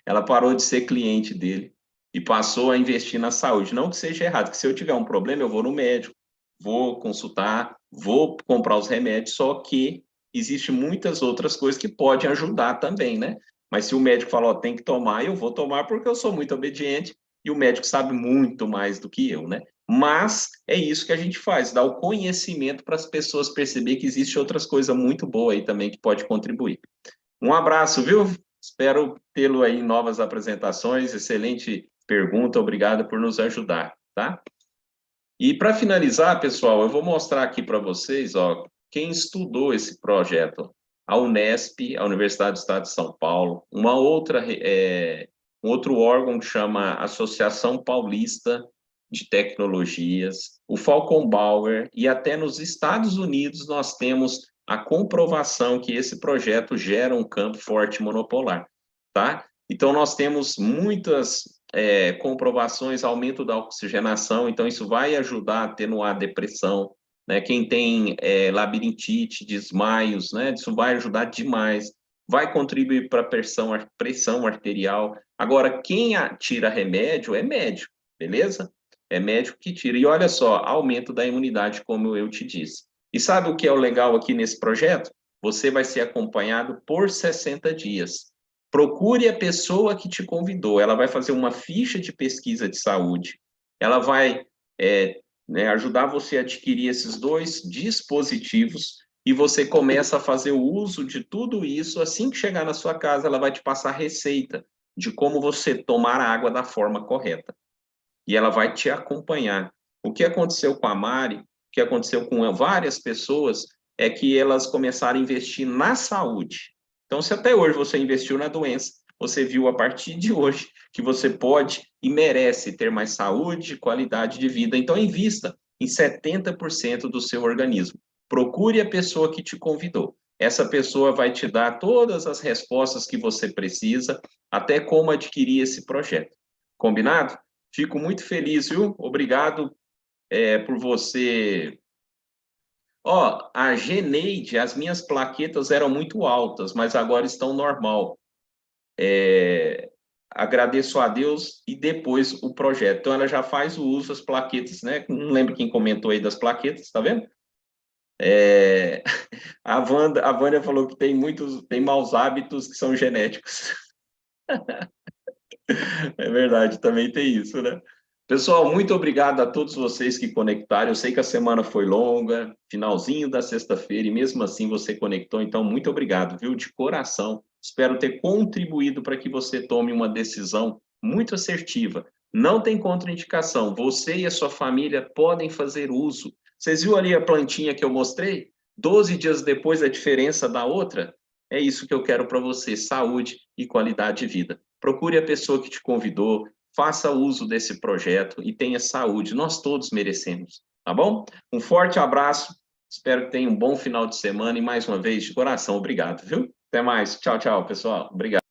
Ela parou de ser cliente dele e passou a investir na saúde. Não que seja errado, que se eu tiver um problema, eu vou no médico, vou consultar, vou comprar os remédios, só que existem muitas outras coisas que podem ajudar também, né? Mas se o médico falar, tem que tomar, eu vou tomar porque eu sou muito obediente e o médico sabe muito mais do que eu, né? Mas é isso que a gente faz, dá o conhecimento para as pessoas perceber que existe outras coisas muito boas aí também que pode contribuir. Um abraço, viu? Espero tê-lo aí em novas apresentações. Excelente pergunta, obrigado por nos ajudar, tá? E para finalizar, pessoal, eu vou mostrar aqui para vocês, ó, quem estudou esse projeto. a Unesp, a Universidade do Estado de São Paulo, um outro órgão que chama Associação Paulista de Tecnologias, o Falcon Bauer, e até nos Estados Unidos nós temos a comprovação que esse projeto gera um campo forte monopolar, tá? Então, nós temos muitas comprovações, aumento da oxigenação, então isso vai ajudar a atenuar a depressão, né? Quem tem labirintite, desmaios, né? Isso vai ajudar demais, vai contribuir para a pressão arterial. Agora, quem tira remédio é médico, beleza? É médico que tira. E olha só, aumento da imunidade, como eu te disse. E sabe o que é o legal aqui nesse projeto? Você vai ser acompanhado por 60 dias. Procure a pessoa que te convidou. Ela vai fazer uma ficha de pesquisa de saúde. Ela vai ajudar você a adquirir esses 2 dispositivos e você começa a fazer o uso de tudo isso. Assim que chegar na sua casa, ela vai te passar receita de como você tomar a água da forma correta. E ela vai te acompanhar. O que aconteceu com a Mari, o que aconteceu com várias pessoas, é que elas começaram a investir na saúde. Então, se até hoje você investiu na doença, você viu a partir de hoje que você pode e merece ter mais saúde, qualidade de vida. Então, invista em 70% do seu organismo. Procure a pessoa que te convidou. Essa pessoa vai te dar todas as respostas que você precisa, até como adquirir esse projeto. Combinado? Fico muito feliz, viu? Obrigado por você. Ó, a Geneide, as minhas plaquetas eram muito altas, mas agora estão normal. Agradeço a Deus e depois o projeto. Então, ela já faz o uso das plaquetas, né? Não lembro quem comentou aí das plaquetas, tá vendo? A Vânia falou que tem maus hábitos que são genéticos. É verdade, também tem isso, né? Pessoal, muito obrigado a todos vocês que conectaram. Eu sei que a semana foi longa, finalzinho da sexta-feira, e mesmo assim você conectou, então muito obrigado, viu? De coração. Espero ter contribuído para que você tome uma decisão muito assertiva. Não tem contraindicação. Você e a sua família podem fazer uso. Vocês viram ali a plantinha que eu mostrei? 12 dias depois, a diferença da outra? É isso que eu quero para você, saúde e qualidade de vida. Procure a pessoa que te convidou, faça uso desse projeto e tenha saúde. Nós todos merecemos, tá bom? Um forte abraço, espero que tenha um bom final de semana e mais uma vez, de coração, obrigado, viu? Até mais, tchau, tchau, pessoal, obrigado.